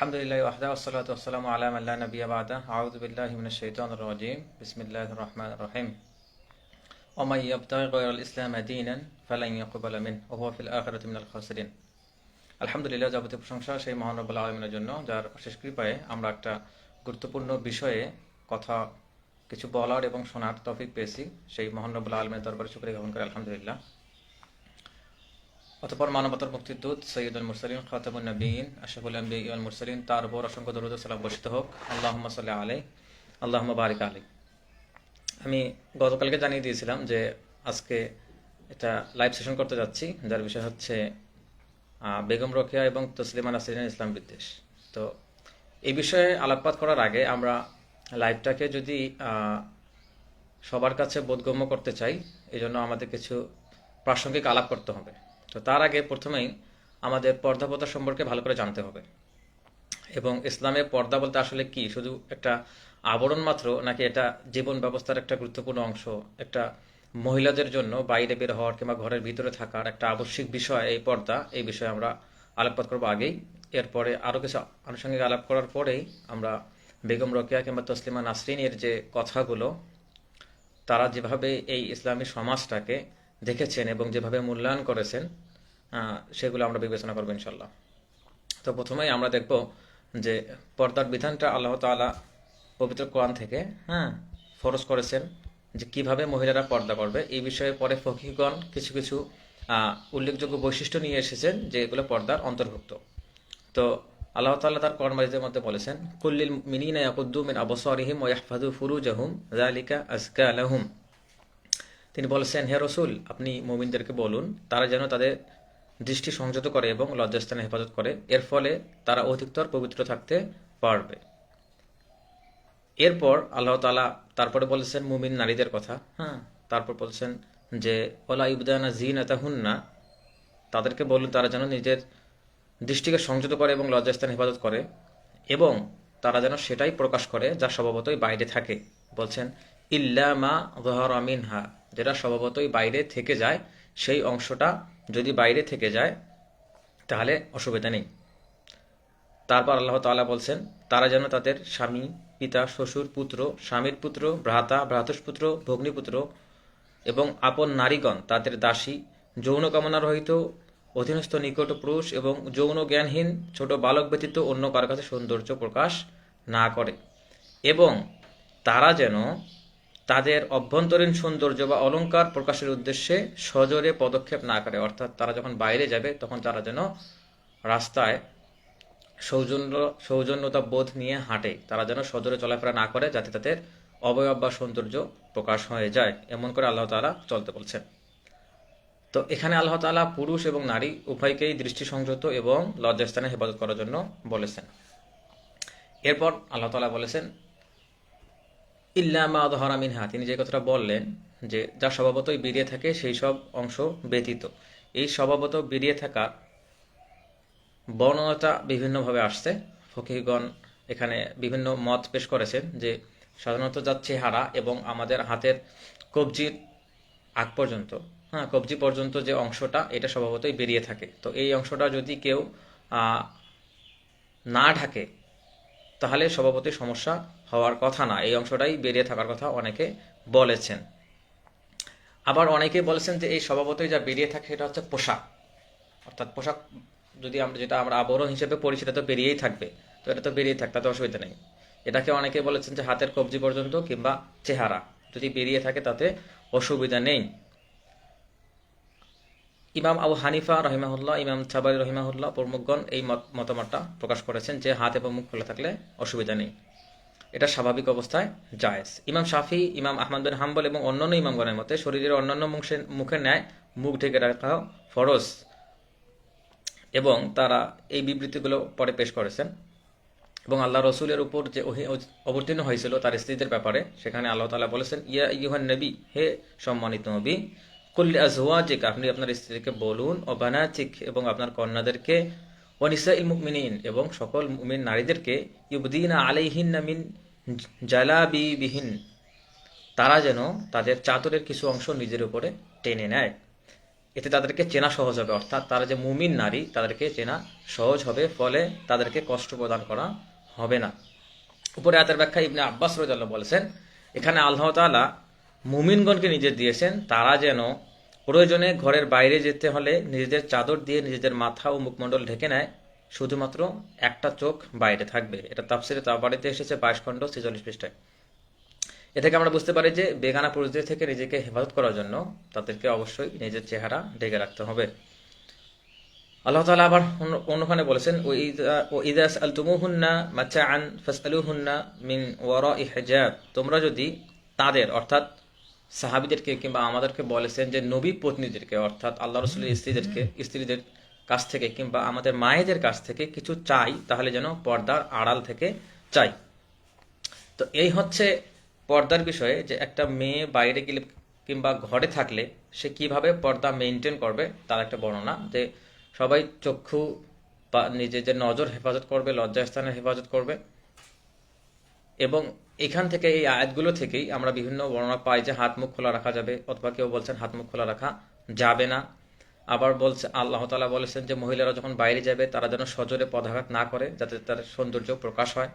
আলহামদুলিল্লাহ ওয়াহদা ওয়াসসালাতু ওয়াসসালামু আলা মান লা নাবিয়্যা বা'দা আউযু বিল্লাহি মিনাশ শাইতানির রাজীম বিসমিল্লাহির রহমানির রহিম ওয়া মান ইয়াবতাগি গায়রাল ইসলামি দীনান ফালান ইয়াকবালা মিনহু ওয়া হুয়া ফিল আখিরাতি মিনাল খাসিরিন। আলহামদুলিল্লাহ, যাবতীয় প্রশংসা সেই মহান রব্বুল আলামিনের জন্য, যার অশেষ কৃপায় আমরা একটা গুরুত্বপূর্ণ বিষয়ে কথা কিছু বলার এবং শোনার তৌফিক পেয়েছি। সেই মহান রব্বুল আলামিনের দরবারে শুকরিয়া জ্ঞাপন করি আলহামদুলিল্লাহ। অতঃপর মানবতার মুক্তির দূত সৈয়দুল মুরসালিন খাতামুন নবীন আশরাফুল আম্বিয়া ওয়াল মুরসালিন, তার উপর অসংখ্য দরুদ ও সালাম বর্ষিত হোক। আল্লাহুম্মা সাল্লি আলাইহি আল্লাহুম্মা বারিক আলাইহি। আমি গতকালকে জানিয়ে দিয়েছিলাম যে আজকে এটা লাইভ সেশন করতে যাচ্ছি, যার বিষয় হচ্ছে বেগম রোকেয়া এবং তসলিমা নাসরিনের ইসলাম বিদ্বেষ। তো এই বিষয়ে আলোকপাত করার আগে আমরা লাইভটাকে যদি সবার কাছে বোধগম্য করতে চাই, এই জন্য আমাদের কিছু প্রাসঙ্গিক আলাপ করতে হবে। তো তার আগে প্রথমেই আমাদের পর্দা প্রথা সম্পর্কে ভালো করে জানতে হবে, এবং ইসলামে পর্দা বলতে আসলে কি, শুধু একটা আবরণ মাত্র, নাকি এটা জীবন ব্যবস্থার একটা গুরুত্বপূর্ণ অংশ, একটা মহিলাদের জন্য বাইরে বের হওয়ার কিংবা ঘরের ভিতরে থাকার একটা আবশ্যিক বিষয় এই পর্দা। এই বিষয়ে আমরা আলোকপাত করবো আগেই। এরপরে আরও কিছু আনুষঙ্গিক আলাপ করার পরেই আমরা বেগম রোকেয়া কিংবা তসলিমা নাসরিনের যে কথাগুলো, তারা যেভাবে এই ইসলামী সমাজটাকে দেখেছেন এবং যেভাবে মূল্যায়ন করেছেন, সেগুলো আমরা বিবেচনা করবো ইনশাল্লাহ। তো প্রথমেই আমরা দেখব যে পর্দার বিধানটা আল্লাহ তাআলা পবিত্র কোরআন থেকে ফরজ করেছেন, যে কিভাবে মহিলারা পর্দা করবে। এই বিষয়ে পরে ফকিহগণ কিছু কিছু উল্লেখযোগ্য বৈশিষ্ট্য নিয়ে এসেছেন যে এগুলো পর্দার অন্তর্ভুক্ত। তো আল্লাহ তাআলা তার কোরআন মাজিদের মধ্যে বলেছেন, কুল্লিল মুমিনিনা ইয়াকুদ্দু মিন আবসারিহিম ওয়া ইয়াহফাযু ফুরুজাহুম যালিকা আযকা লাহুম। তিনি বলেছেন, হে রসুল, আপনি মুমিনদেরকে বলুন তারা যেন তাদের দৃষ্টি সংযত করে এবং লজ্জাস্থানে হেফাজত করে, এর ফলে তারা অধিকতর পবিত্র থাকতে পারবে। এরপর আল্লাহ তাআলা তারপরে বলেছেন মুমিন নারীদের কথা। তারপর বলছেন যে ওয়ালা ইবদানা যিনাতাহুন্না, তাদেরকে বলুন তারা যেন নিজের দৃষ্টিকে সংযত করে এবং লজ্জাস্থানে হেফাজত করে, এবং তারা যেন সেটাই প্রকাশ করে যা স্বভাবতই বাইরে থাকে। বলছেন ইল্লা মা যাহারা মিনহা, যেটা স্বভাবতই বাইরে থেকে যায়, সেই অংশটা যদি বাইরে থেকে যায় তাহলে অসুবিধা নেই। তারপর আল্লাহ তাআলা বলছেন তারা যেন তাদের স্বামী, পিতা, শ্বশুর, পুত্র, স্বামীর পুত্র, ভ্রাতা, ভ্রাতুষ্পুত্র, ভগ্নীপুত্র এবং আপন নারীগণ, তাদের দাসী, যৌন কামনা রহিত অধীনস্থ নিকট পুরুষ এবং যৌন জ্ঞানহীন ছোট বালক ব্যতীত অন্য কারো কাছে সৌন্দর্য প্রকাশ না করে, এবং তারা যেন তাদের অভ্যন্তরীণ সৌন্দর্য বা অলংকার প্রকাশের উদ্দেশ্যে সজোরে পদক্ষেপ না করে। অর্থাৎ তারা যখন বাইরে যাবে তখন তারা যেন রাস্তায় সৌজন্যতা বোধ নিয়ে হাঁটে, তারা যেন সজোরে চলাফেরা না করে, যাতে তাদের অবয়ব বা সৌন্দর্য প্রকাশ হয়ে যায়। এমন করে আল্লাহ তাআলা চলতে বলছেন। তো এখানে আল্লাহ তাআলা পুরুষ এবং নারী উভয়কেই দৃষ্টি সংযত এবং লজ্জাস্থানে হেফাজত করার জন্য বলেছেন। এরপর আল্লাহ তাআলা বলেছেন ইল্লা মা যাহারা মিনহা, তিনি যে কথাটা বললেন যে যা স্বভাবতই বেরিয়ে থাকে সেই সব অংশ ব্যতীত। এই স্বভাবত বেরিয়ে থাকা বর্ণনাটা বিভিন্নভাবে আসছে। ফকিহগণ এখানে বিভিন্ন মত পেশ করেছেন যে সাধারণত যা চেহারা এবং আমাদের হাতের কবজির আগ পর্যন্ত, কবজি পর্যন্ত যে অংশটা, এটা স্বভাবতই বেরিয়ে থাকে। তো এই অংশটা যদি কেউ না ঢাকে তাহলে স্বভাবতই সমস্যা হওয়ার কথা না, এই অংশটাই বেরিয়ে থাকার কথা অনেকে বলেছেন। আবার অনেকে বলেছেন যে এই স্বভাবতই যা বেরিয়ে থাকে সেটা হচ্ছে পোশাক। অর্থাৎ পোশাক যদি যেটা আমরা আবরণ হিসেবে পড়ি সেটা তো বেরিয়েই থাকবে, তো এটা তো বেরিয়ে থাক, তাতে অসুবিধা নেই। এটাকে অনেকে বলেছেন যে হাতের কবজি পর্যন্ত কিংবা চেহারা যদি বেরিয়ে থাকে তাতে অসুবিধা নেই। ইমাম আবু হানিফা রহিমাহুল্লাহ, ইমাম ছাবারি রহিমাহুল্লাহ প্রমুখগণ এই মতামতটা প্রকাশ করেছেন যে হাত এবং মুখ খোলা থাকলে অসুবিধা নেই, এটা স্বাভাবিক অবস্থায় জায়েজ। ইমাম শাফি, ইমাম আহমদ বিন হাম্বল এবং অন্যান্য ইমামগণের মতে শরীরের অন্যান্য মুখের ন্যায় মুখ ঢেকে রাখা ফরজ, এবং তারা এই বিবৃতিগুলো পরে পেশ করেছেন। এবং আল্লাহ রসুলের উপর যে অবতীর্ণ হয়েছিল তার স্ত্রীদের ব্যাপারে, সেখানে আল্লাহ তাআলা বলেছেন ইয়া আইয়ুহান নবী, হে সম্মানিত নবী, কুল্লি আজওয়াজিক, আপনি আপনার স্ত্রীকে বলুন, ও বানাতিক, এবং আপনার কন্যাদেরকে, ও নিসাইল মুমিনিন, এবং সকল মুমিন নারীদেরকে, ইউবদিনা আলাইহিন্না মিন জালাবিবিহিন, তারা যেন তাদের চাদরের কিছু অংশ নিজের উপরে টেনে নেয়। এতে তাদেরকে চেনা সহজ হবে, অর্থাৎ তারা যে মুমিন নারী তাদেরকে চেনা সহজ হবে, ফলে তাদেরকে কষ্ট প্রদান করা হবে না। উপরে আয়াতের ব্যাখ্যা ইবনে আব্বাস রাদিয়াল্লাহু বলেছেন, এখানে আল্লাহ তাআলা মুমিনগণকে নির্দেশ দিয়েছেন তারা যেন প্রয়োজনে ঘরের বাইরে যেতে হলে নিজেদের চাদর দিয়ে নিজেদের মাথা ও মুখমণ্ডল ঢেকে নেয়, শুধুমাত্র একটা চোখ বাইরে থাকবে। এটা তাফসিরে তাবারিতে এসেছে 22 খণ্ড 46 পৃষ্ঠায়। এ থেকে আমরা বুঝতে পারি যে বেগানা পুরুষদের থেকে নিজেকে হেফাজত করার জন্য তাদেরকে অবশ্যই নিজের চেহারা ঢেকে রাখতে হবে। আল্লাহ তাআলা আবার অন্যখানে বলেছেন, ও ইযা সাআলতুমুহুন্না মাতাআন ফাসআলুহুন্না মিন ওয়ারাই হিজাব, তোমরা যদি তাদের অর্থাৎ সাহাবীদেরকে কিংবা আমাদেরকে বলেছেন যে নবী পত্নীদেরকে অর্থাৎ আল্লাহ রাসূলের স্ত্রীদের কাছ থেকে কিংবা আমাদের মায়েদের কাছ থেকে কিছু চাই, তাহলে যেন পর্দার আড়াল থেকে চাই। তো এই হচ্ছে পর্দার বিষয়ে, যে একটা মেয়ে বাইরে গেলে কিংবা ঘরে থাকলে সে কিভাবে পর্দা মেনটেন করবে তার একটা বর্ণনা, যে সবাই চক্ষু বা নিজেদের নজর হেফাজত করবে, লজ্জাস্থানের হেফাজত করবে। এবং এখান থেকে এই আয়াতগুলো থেকেই আমরা বিভিন্ন বর্ণনা পাই যে হাত মুখ খোলা রাখা যাবে, অথবা কেউ বলছেন হাত মুখ খোলা রাখা যাবে না। আবার বলছে আল্লাহ তাআলা বলেছেন যে মহিলারা যখন বাইরে যাবে তারা যেন সজোরে পদাঘাত না করে, যাতে তার সৌন্দর্য প্রকাশ হয়।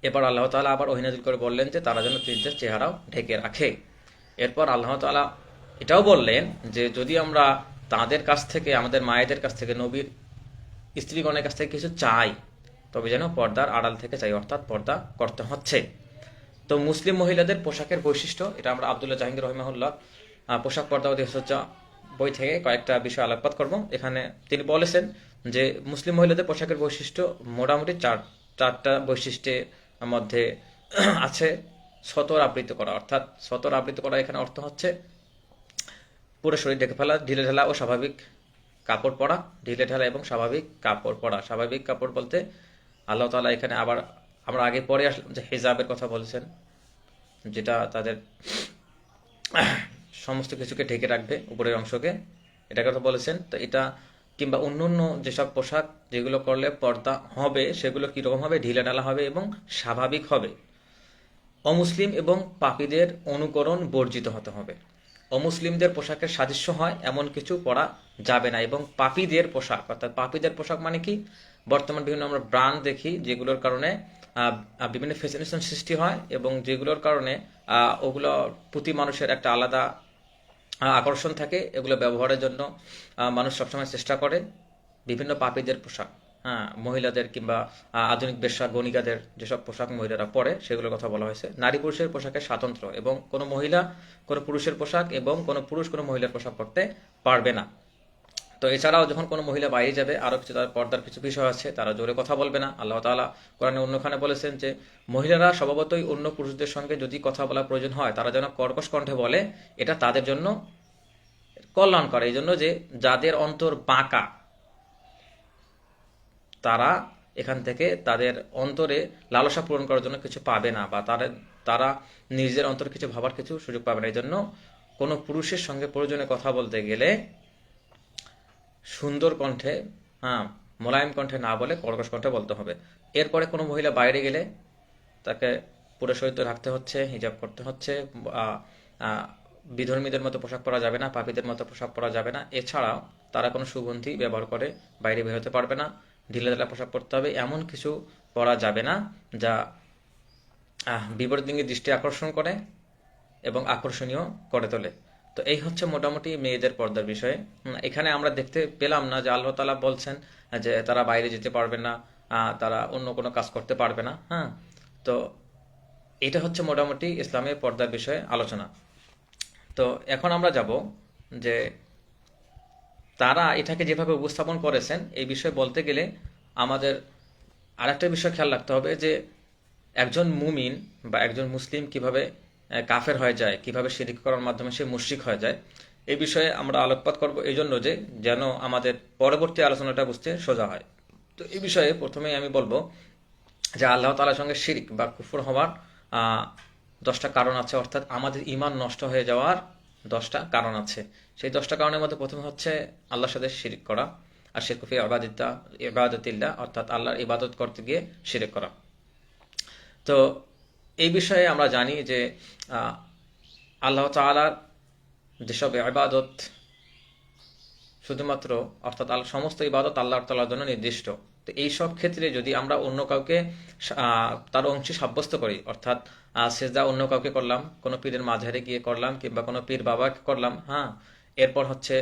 এরপর আল্লাহ তাআলা আবার ওহী নাযিল করে বললেন যে তারা যেন নিজেদের চেহারাও ঢেকে রাখে। এরপর আল্লাহ তাআলা এটাও বললেন যে যদি আমরা তাদের কাছ থেকে, আমাদের মায়েদের কাছ থেকে, নবীর স্ত্রীগণের কাছ থেকে কিছু চাই, তবে যেন পর্দার আড়াল থেকে চাই, অর্থাৎ পর্দা করতে হচ্ছে। তো মুসলিম মহিলাদের পোশাকের বৈশিষ্ট্য, এটা আমরা আব্দুল্লাহ জাহাঙ্গীর রহিমাহুল্লাহ পোশাক পর্দা ও দেহসজ্জা বই থেকে কয়েকটা বিষয় আলোকপাত করব। এখানে তিনি বলেছেন যে মুসলিম মহিলাদের পোশাকের বৈশিষ্ট্য মোটামুটি চারটা বৈশিষ্ট্যের মধ্যে আছে। সতর আবৃত করা, অর্থাৎ সতর আবৃত করা এখানে অর্থ হচ্ছে পুরো শরীর ঢেকে ফেলা, ঢিলে ঢালা ও স্বাভাবিক কাপড় পরা, ঢিলে ঢালা এবং স্বাভাবিক কাপড় পরা। স্বাভাবিক কাপড় বলতে আল্লাহ তাআলা এখানে আবার আমরা আগে পরে আসলাম যে হিজাবের কথা বলেছেন, যেটা তাদের সমস্ত কিছুকে ঢেকে রাখবে, উপরের অংশকে, এটা কথা বলেছেন। তো এটা কিংবা অন্যান্য যেসব পোশাক যেগুলো করলে পর্দা হবে সেগুলো কিরকম হবে, ঢিলে ঢালা হবে এবং স্বাভাবিক হবে। অমুসলিম এবং পাপীদের অনুকরণ বর্জিত হতে হবে। অমুসলিমদের পোশাকের সাদৃশ্য হয় এমন কিছু পরা যাবে না, এবং পাপীদের পোশাক, অর্থাৎ পাপীদের পোশাক মানে কি, বর্তমান বিভিন্ন আমরা ব্র্যান্ড দেখি যেগুলোর কারণে বিভিন্ন ফ্যাসিনেশন সৃষ্টি হয়, এবং যেগুলোর কারণে ওগুলো প্রতি মানুষের একটা আলাদা আকর্ষণ থাকে, এগুলো ব্যবহারের জন্য মানুষ সবসময় চেষ্টা করে। বিভিন্ন পাপীদের পোশাক, হ্যাঁ, মহিলাদের কিংবা আধুনিক বেশ্যা গণিকাদের যেসব পোশাক মহিলারা পরে সেগুলোর কথা বলা হয়েছে। নারী পুরুষের পোশাকের স্বাতন্ত্র্য, এবং কোনো মহিলা কোনো পুরুষের পোশাক এবং কোনো পুরুষ কোনো মহিলার পোশাক পরতে পারবে না। তো এছাড়াও যখন কোনো মহিলা বাইরে যাবে আরো কিছু তার পর্দার কিছু বিষয় আছে, তারা জোরে কথা বলবে না। আল্লাহ তাআলা কোরআনে অন্যখানে বলেছেন যে মহিলারা স্বভাবতই অন্য পুরুষদের সঙ্গে যদি কথা বলা প্রয়োজন হয় তারা যেন কর্কশ কণ্ঠে বলে, এটা তাদের জন্য কল্যাণ করে। এই জন্য যে যাদের অন্তর বাঁকা তারা এখান থেকে তাদের অন্তরে লালসা পূরণ করার জন্য কিছু পাবে না, বা তারা নিজের অন্তরে কিছু ভাবার কিছু সুযোগ পাবে না। এই জন্য কোনো পুরুষের সঙ্গে প্রয়োজনে কথা বলতে গেলে সুন্দর কণ্ঠে, হ্যাঁ, মোলায়েম কণ্ঠে না বলে কর্কশ কণ্ঠে বলতে হবে। এরপরে কোনো মহিলা বাইরে গেলে তাকে পুরো শরীর ঢাকতে হচ্ছে, হিজাব করতে হচ্ছে, বিধর্মীদের মতো পোশাক পরা যাবে না, পাপীদের মতো পোশাক পরা যাবে না। এছাড়াও তারা কোনো সুগন্ধি ব্যবহার করে বাইরে বের হতে পারবে না। ঢিলেঢালা পোশাক পরতে হবে, এমন কিছু পরা যাবে না যা বিপরীতলিঙ্গী দৃষ্টি আকর্ষণ করে এবং আকর্ষণীয় করে তোলে। তো এই হচ্ছে মোটামুটি মেয়েদের পর্দার বিষয়ে। এখানে আমরা দেখতে পেলাম না যে আল্লাহ তাআলা বলছেন যে তারা বাইরে যেতে পারবে না, তারা অন্য কোনো কাজ করতে পারবে না। হ্যাঁ, তো এটা হচ্ছে মোটামুটি ইসলামের পর্দার বিষয়ে আলোচনা। তো এখন আমরা যাব যে তারা এটাকে যেভাবে উপস্থাপন করেছেন এই বিষয়ে বলতে গেলে আমাদের আরেকটা বিষয় খেয়াল রাখতে হবে যে একজন মুমিন বা একজন মুসলিম কিভাবে কাফের হয়ে যায়, কিভাবে শিরক করার মাধ্যমে সে মুশরিক হয়ে যায়, এই বিষয়ে আমরা আলোকপাত করব, এই জন্য যে যেন আমাদের পরবর্তী আলোচনাটা বুঝতে সোজা হয়। তো এই বিষয়ে প্রথমেই আমি বলবো যে আল্লাহ তাআলার সঙ্গে শিরক বা কুফর হওয়ার 10টা কারণ আছে, অর্থাৎ আমাদের ঈমান নষ্ট হয়ে যাওয়ার 10টা কারণ আছে। সেই 10টা কারণের মধ্যে প্রথম হচ্ছে আল্লাহর সাথে শিরক করা, আর শিরক ফি ইবাদাতিল্লাহ, অর্থাৎ আল্লাহর ইবাদত করতে গিয়ে শিরক করা। তো এই বিষয়ে আমরা জানি যে আল্লাহ তাআলার যেসব ইবাদত শুধুমাত্র অর্থাৎ সমস্ত ইবাদত আল্লাহ তাআলার জন্য নির্দিষ্ট। তো এই সব ক্ষেত্রে যদি আমরা অন্য কাউকে তার অংশী সাব্যস্ত করি, অর্থাৎ সেজদা অন্য কাউকে করলাম, কোনো পীরের মাঝারে গিয়ে করলাম কিংবা কোনো পীর বাবাকে করলাম, হ্যাঁ, এরপর হচ্ছে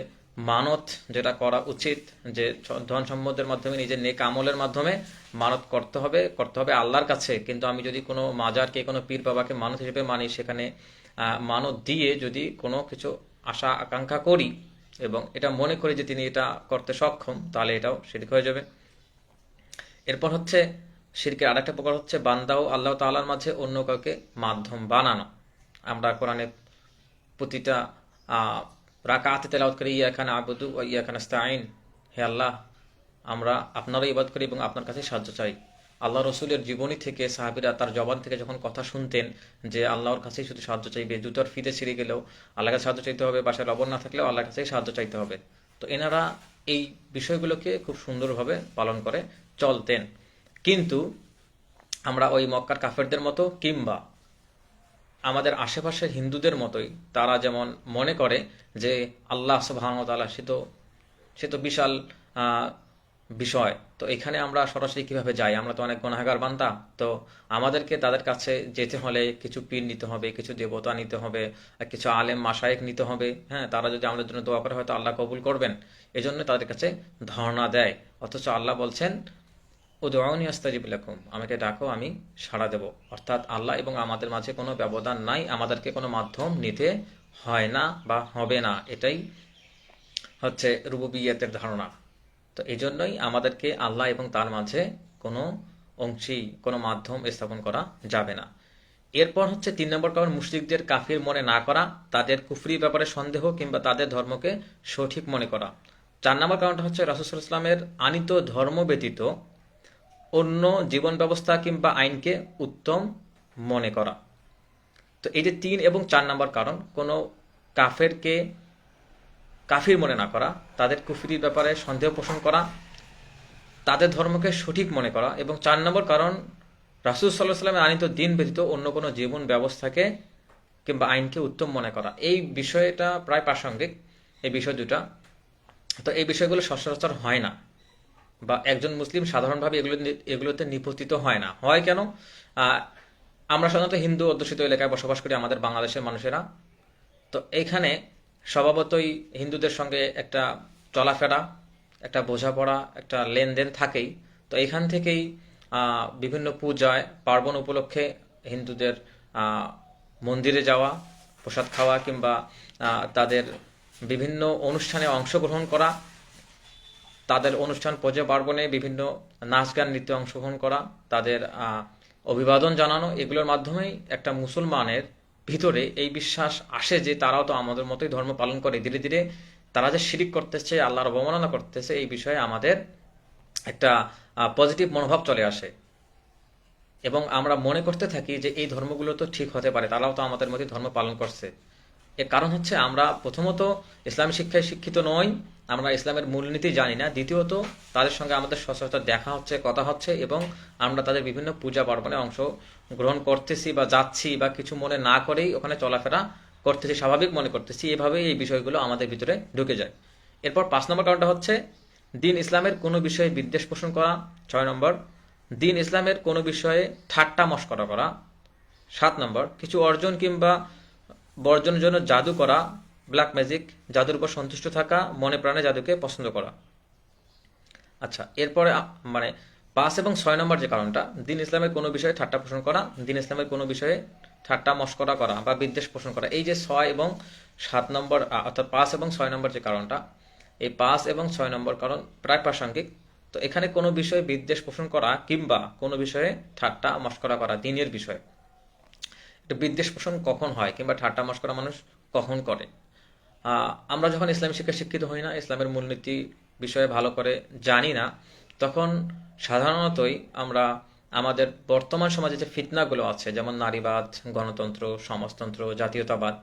মানত যেটা করা উচিত, যে ধন সম্পদের মাধ্যমে নিজের নেক আমলের মাধ্যমে মানত করতে হবে আল্লাহর কাছে। কিন্তু আমি যদি কোনো মাজারকে কোনো পীর বাবাকে মানত হিসেবে মানি, সেখানে মানত দিয়ে যদি কোনো কিছু আশা আকাঙ্ক্ষা করি এবং এটা মনে করি যে তিনি এটা করতে সক্ষম, তাহলে এটাও শিরক হয়ে যাবে। এরপর হচ্ছে শিরকের আরেকটা প্রকার হচ্ছে বান্দা ও আল্লাহ তাআলার মাঝে অন্য কাউকে মাধ্যম বানানো। আমরা কোরআনে প্রতিটা রাকাতে তেলাওয়াত করি ইয়াকা না'বুদু ওয়া ইয়াকা নাস্তাঈন, হে আল্লাহ, আমরা আপনারই ইবাদত করি এবং আপনার কাছে সাহায্য চাই। আল্লাহ রসুলের জীবনী থেকে সাহাবীরা তার জবান থেকে যখন কথা শুনতেন যে আল্লাহর কাছেই শুধু সাহায্য চাইবে, জুতার ফিতে ছিঁড়ে গেলেও আল্লাহর কাছে সাহায্য চাইতে হবে, বাসায় লবণ না থাকলেও আল্লাহর কাছেই সাহায্য চাইতে হবে, তো এনারা এই বিষয়গুলোকে খুব সুন্দরভাবে পালন করে চলতেন। কিন্তু আমরা ওই মক্কার কাফেরদের মতো কিংবা আমাদের আশেপাশের হিন্দুদের মতোই তারা যেমন মনে করে যে আল্লাহ সুবহানাহু ওয়া তাআলা সে তো বিশাল বিষয়, তো এখানে আমরা সরাসরি কিভাবে যাই, আমরা তো অনেক গুনাহগার বান্দা, তো আমাদেরকে তাদের কাছে যেতে হলে কিছু পীর নিতে হবে, কিছু দেবতা নিতে হবে, কিছু আলেম মাশায়েখ নিতে হবে, হ্যাঁ, তারা যদি আমাদের জন্য দোয়া করে হয়তো আল্লাহ কবুল করবেন, এজন্য তাদের কাছে ধর্ণা দেয়। অথচ আল্লাহ বলছেন উদউনি আস্তাজিব লাকুম, আমাকে ডাকো আমি সাড়া দেব। অর্থাৎ আল্লাহ এবং আমাদের মাঝে কোনো ব্যবধান নাই, আমাদেরকে কোনো মাধ্যম নিতে হয় না বা হবে না, এটাই হচ্ছে রুবুবিয়্যাতের ধারণা। তো এই জন্যই আমাদেরকে আল্লাহ এবং তার মাঝে কোনো অংশী কোনো মাধ্যম স্থাপন করা যাবে না। এরপর হচ্ছে 3 নম্বর কারণ মুশরিকদের কাফির মনে না করা, তাদের কুফরি ব্যাপারে সন্দেহ কিংবা তাদের ধর্মকে সঠিক মনে করা। 4 নম্বর কারণটা হচ্ছে রাসূল সাল্লাল্লাহু আলাইহি ওয়াসাল্লামের আনিত ধর্ম ব্যতীত অন্য জীবন ব্যবস্থা কিংবা আইনকে উত্তম মনে করা। তো এই যে 3 এবং 4 নম্বর কারণ, কোনো কাফেরকে কাফির মনে না করা, তাদের কুফরির ব্যাপারে সন্দেহ পোষণ করা, তাদের ধর্মকে সঠিক মনে করা, এবং 4 নম্বর কারণ রাসূল সাল্লাল্লাহু আলাইহি ওয়াসাল্লামের আনিত দ্বীন ব্যতীত অন্য কোনো জীবন ব্যবস্থাকে কিংবা আইনকে উত্তম মনে করা। এই বিষয়টা প্রায় প্রাসঙ্গিক, এই বিষয় দুটা। তো এই বিষয়গুলো সচরাচর হয় না, বা একজন মুসলিম সাধারণভাবে এগুলোতে নিপতিত হয় না। হয় কেন? আমরা সাধারণত হিন্দু অধ্যুষিত এলাকায় বসবাস করি, আমাদের বাংলাদেশের মানুষেরা। তো এইখানে স্বভাবতই হিন্দুদের সঙ্গে একটা চলাফেরা, একটা বোঝাপড়া, একটা লেনদেন থাকেই। তো এইখান থেকেই বিভিন্ন পূজায় পার্বণ উপলক্ষে হিন্দুদের মন্দিরে যাওয়া, প্রসাদ খাওয়া কিংবা তাদের বিভিন্ন অনুষ্ঠানে অংশগ্রহণ করা, তাদের অনুষ্ঠান পূজা পার্বণে বিভিন্ন নাচ গান নৃত্যে অংশগ্রহণ করা, তাদের অভিবাদন জানানো, এগুলোর মাধ্যমেই একটা মুসলমানের ভিতরে এই বিশ্বাস আসে যে তারাও তো আমাদের মতোই ধর্ম পালন করে। ধীরে ধীরে তারা যে শিরিক করতেছে, আল্লাহর অবমাননা করতেছে, এই বিষয়ে আমাদের একটা পজিটিভ মনোভাব চলে আসে এবং আমরা মনে করতে থাকি যে এই ধর্মগুলো তো ঠিক হতে পারে, তারাও তো আমাদের মতোই ধর্ম পালন করছে। এর কারণ হচ্ছে আমরা প্রথমত ইসলামী শিক্ষায় শিক্ষিত নই, আমরা ইসলামের মূলনীতি জানি না। দ্বিতীয়ত তাদের সঙ্গে আমাদের সচরাচর দেখা হচ্ছে, কথা হচ্ছে, এবং আমরা তাদের বিভিন্ন পূজা পার্বণে অংশ গ্রহণ করতেছি বা যাচ্ছি বা কিছু মনে না করেই ওখানে চলাফেরা করতেছি, স্বাভাবিক মনে করতেছি। এভাবেই এই বিষয়গুলো আমাদের ভিতরে ঢুকে যায়। এরপর 5 নম্বর কারণটা হচ্ছে দিন ইসলামের কোনো বিষয়ে বিদ্বেষ পোষণ করা। 6 নম্বর দিন ইসলামের কোনো বিষয়ে ঠাট্টা মশকরা করা। 7 নম্বর কিছু অর্জন কিংবা বর্জনের জন্য জাদু করা, ব্ল্যাক ম্যাজিক, জাদুর উপর সন্তুষ্ট থাকা, মনে প্রাণে জাদুকে পছন্দ করা। আচ্ছা, এরপরে 5 এবং 6 নম্বর যে কারণটা, দিন ইসলামের কোনো বিষয়ে ঠাট্টা পোষণ করা, দিন ইসলামের কোনো বিষয়ে ঠাট্টা মশকরা করা বা বিদ্বেষ পোষণ করা। এই যে 6 এবং 7 নম্বর, অর্থাৎ 5 এবং 6 নম্বর যে কারণটা, এই 5 এবং 6 নম্বর কারণ প্রায় প্রাসঙ্গিক। তো এখানে কোনো বিষয়ে বিদ্বেষ পোষণ করা কিংবা কোনো বিষয়ে ঠাট্টা মশকরা করা, দিনের বিষয়ে। বিদ্বেষ পোষণ কখন হয় কিংবা ঠাট্টা মশকরা মানুষ কখন করে? আমরা যখন ইসলামী শিক্ষায় শিক্ষিত হই না, ইসলামের মূলনীতি বিষয়ে ভালো করে জানি না, তখন সাধারণতই আমরা আমাদের বর্তমান সমাজে যে ফিতনাগুলো আছে, যেমন নারীবাদ, গণতন্ত্র, সমাজতন্ত্র, জাতীয়তাবাদ,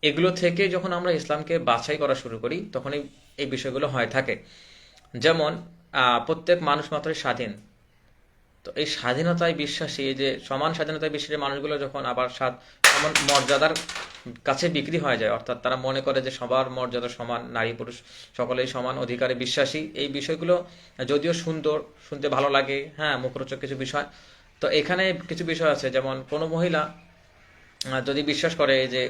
এগুলো থেকে যখন আমরা ইসলামকে বাছাই করা শুরু করি, তখনই এই বিষয়গুলো হয়ে থাকে। যেমন প্রত্যেক মানুষ মাত্রই স্বাধীন। তো এই স্বাধীনতায় বিশ্বাসী, এই যে সমান স্বাধীনতায় বিশ্বাসী মানুষগুলো যখন আবার সমান কাছে বিক্রি হয়ে যায়, অর্থাৎ তারা মনে করে যে সবার মর্যাদা সমান, নারী পুরুষ সকলেই সমান অধিকারে বিশ্বাসী। এই বিষয়গুলো যদিও সুন্দর, শুনতে ভালো লাগে, হ্যাঁ, মুখরোচক কিছু বিষয়। তো এখানে কিছু বিষয় আছে, যেমন কোনো মহিলা যদি বিশ্বাস করে যে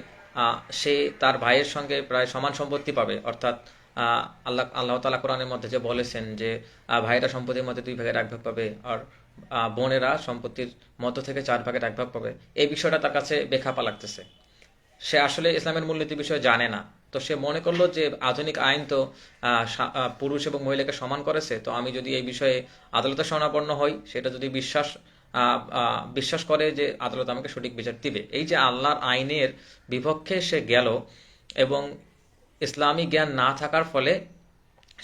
সে তার ভাইয়ের সঙ্গে প্রায় সমান সম্পত্তি পাবে, অর্থাৎ আল্লাহ তাআলা কোরআনের মধ্যে যে বলেছেন যে ভাইয়েরা সম্পত্তির মধ্যে 2 ভাগের 1 ভাগ পাবে, আর বোনেরা সম্পত্তির মধ্য থেকে 4 ভাগের 1 ভাগ পাবে, এই বিষয়টা তার কাছে বেখাপ্পা লাগতেছে। সে আসলে ইসলামের মূলনীতি বিষয়ে জানে না। তো সে মনে করলো যে আধুনিক আইন তো পুরুষ এবং মহিলাকে সমান করেছে, তো আমি যদি এই বিষয়ে আদালতে শরণাপন্ন হই, সেটা যদি বিশ্বাস করে যে আদালত আমাকে সঠিক বিচার দিবে, এই যে আল্লাহর আইনের বিপক্ষে সে গেল, এবং ইসলামী জ্ঞান না থাকার ফলে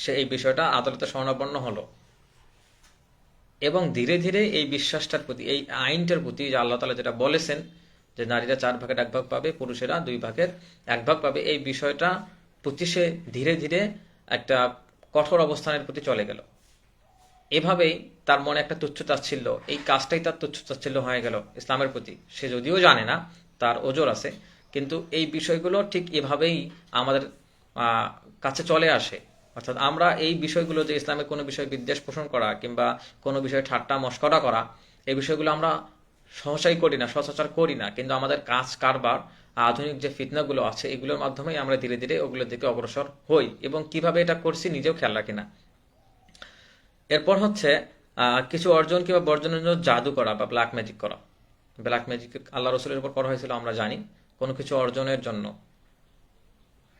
সে এই বিষয়টা আদালতে শরণাপন্ন হলো, এবং ধীরে ধীরে এই বিশ্বাসটার প্রতি, এই আইনটার প্রতি, যে আল্লাহ তাআলা যেটা বলেছেন যে নারীরা 4 ভাগের 1 ভাগ পাবে, পুরুষেরা 2 ভাগের 1 ভাগ পাবে, এই বিষয়টা প্রতি সে ধীরে ধীরে একটা কঠোর অবস্থানের প্রতি চলে গেল। এভাবেই তার মনে একটা তুচ্ছতাচ্ছিল্য, এই কাজটাই তার তুচ্ছতাচ্ছিল্য হয়ে গেল ইসলামের প্রতি। সে যদিও জানে না, তার ওজর আছে, কিন্তু এই বিষয়গুলো ঠিক এভাবেই আমাদের কাছে চলে আসে। অর্থাৎ আমরা এই বিষয়গুলো, যে ইসলামের কোনো বিষয়ে বিদ্বেষ পোষণ করা কিংবা কোনো বিষয়ে ঠাট্টা মশকরা করা, এই বিষয়গুলো আমরা সহসাই করি না, সচরাচর করি না, কিন্তু আমাদের কাজ কারবার, আধুনিক যে ফিতনাগুলো আছে, এগুলোর মাধ্যমেই আমরা ধীরে ধীরে ওগুলোর দিকে অগ্রসর হই, এবং কিভাবে এটা করছি নিজেও খেয়াল রাখি না। এরপর হচ্ছে কিছু অর্জন কিংবা বর্জনের জন্য জাদু করা বা ব্ল্যাক ম্যাজিক করা। ব্ল্যাক ম্যাজিক আল্লাহ রসুলের উপর করা হয়েছিল আমরা জানি, কোনো কিছু অর্জনের জন্য।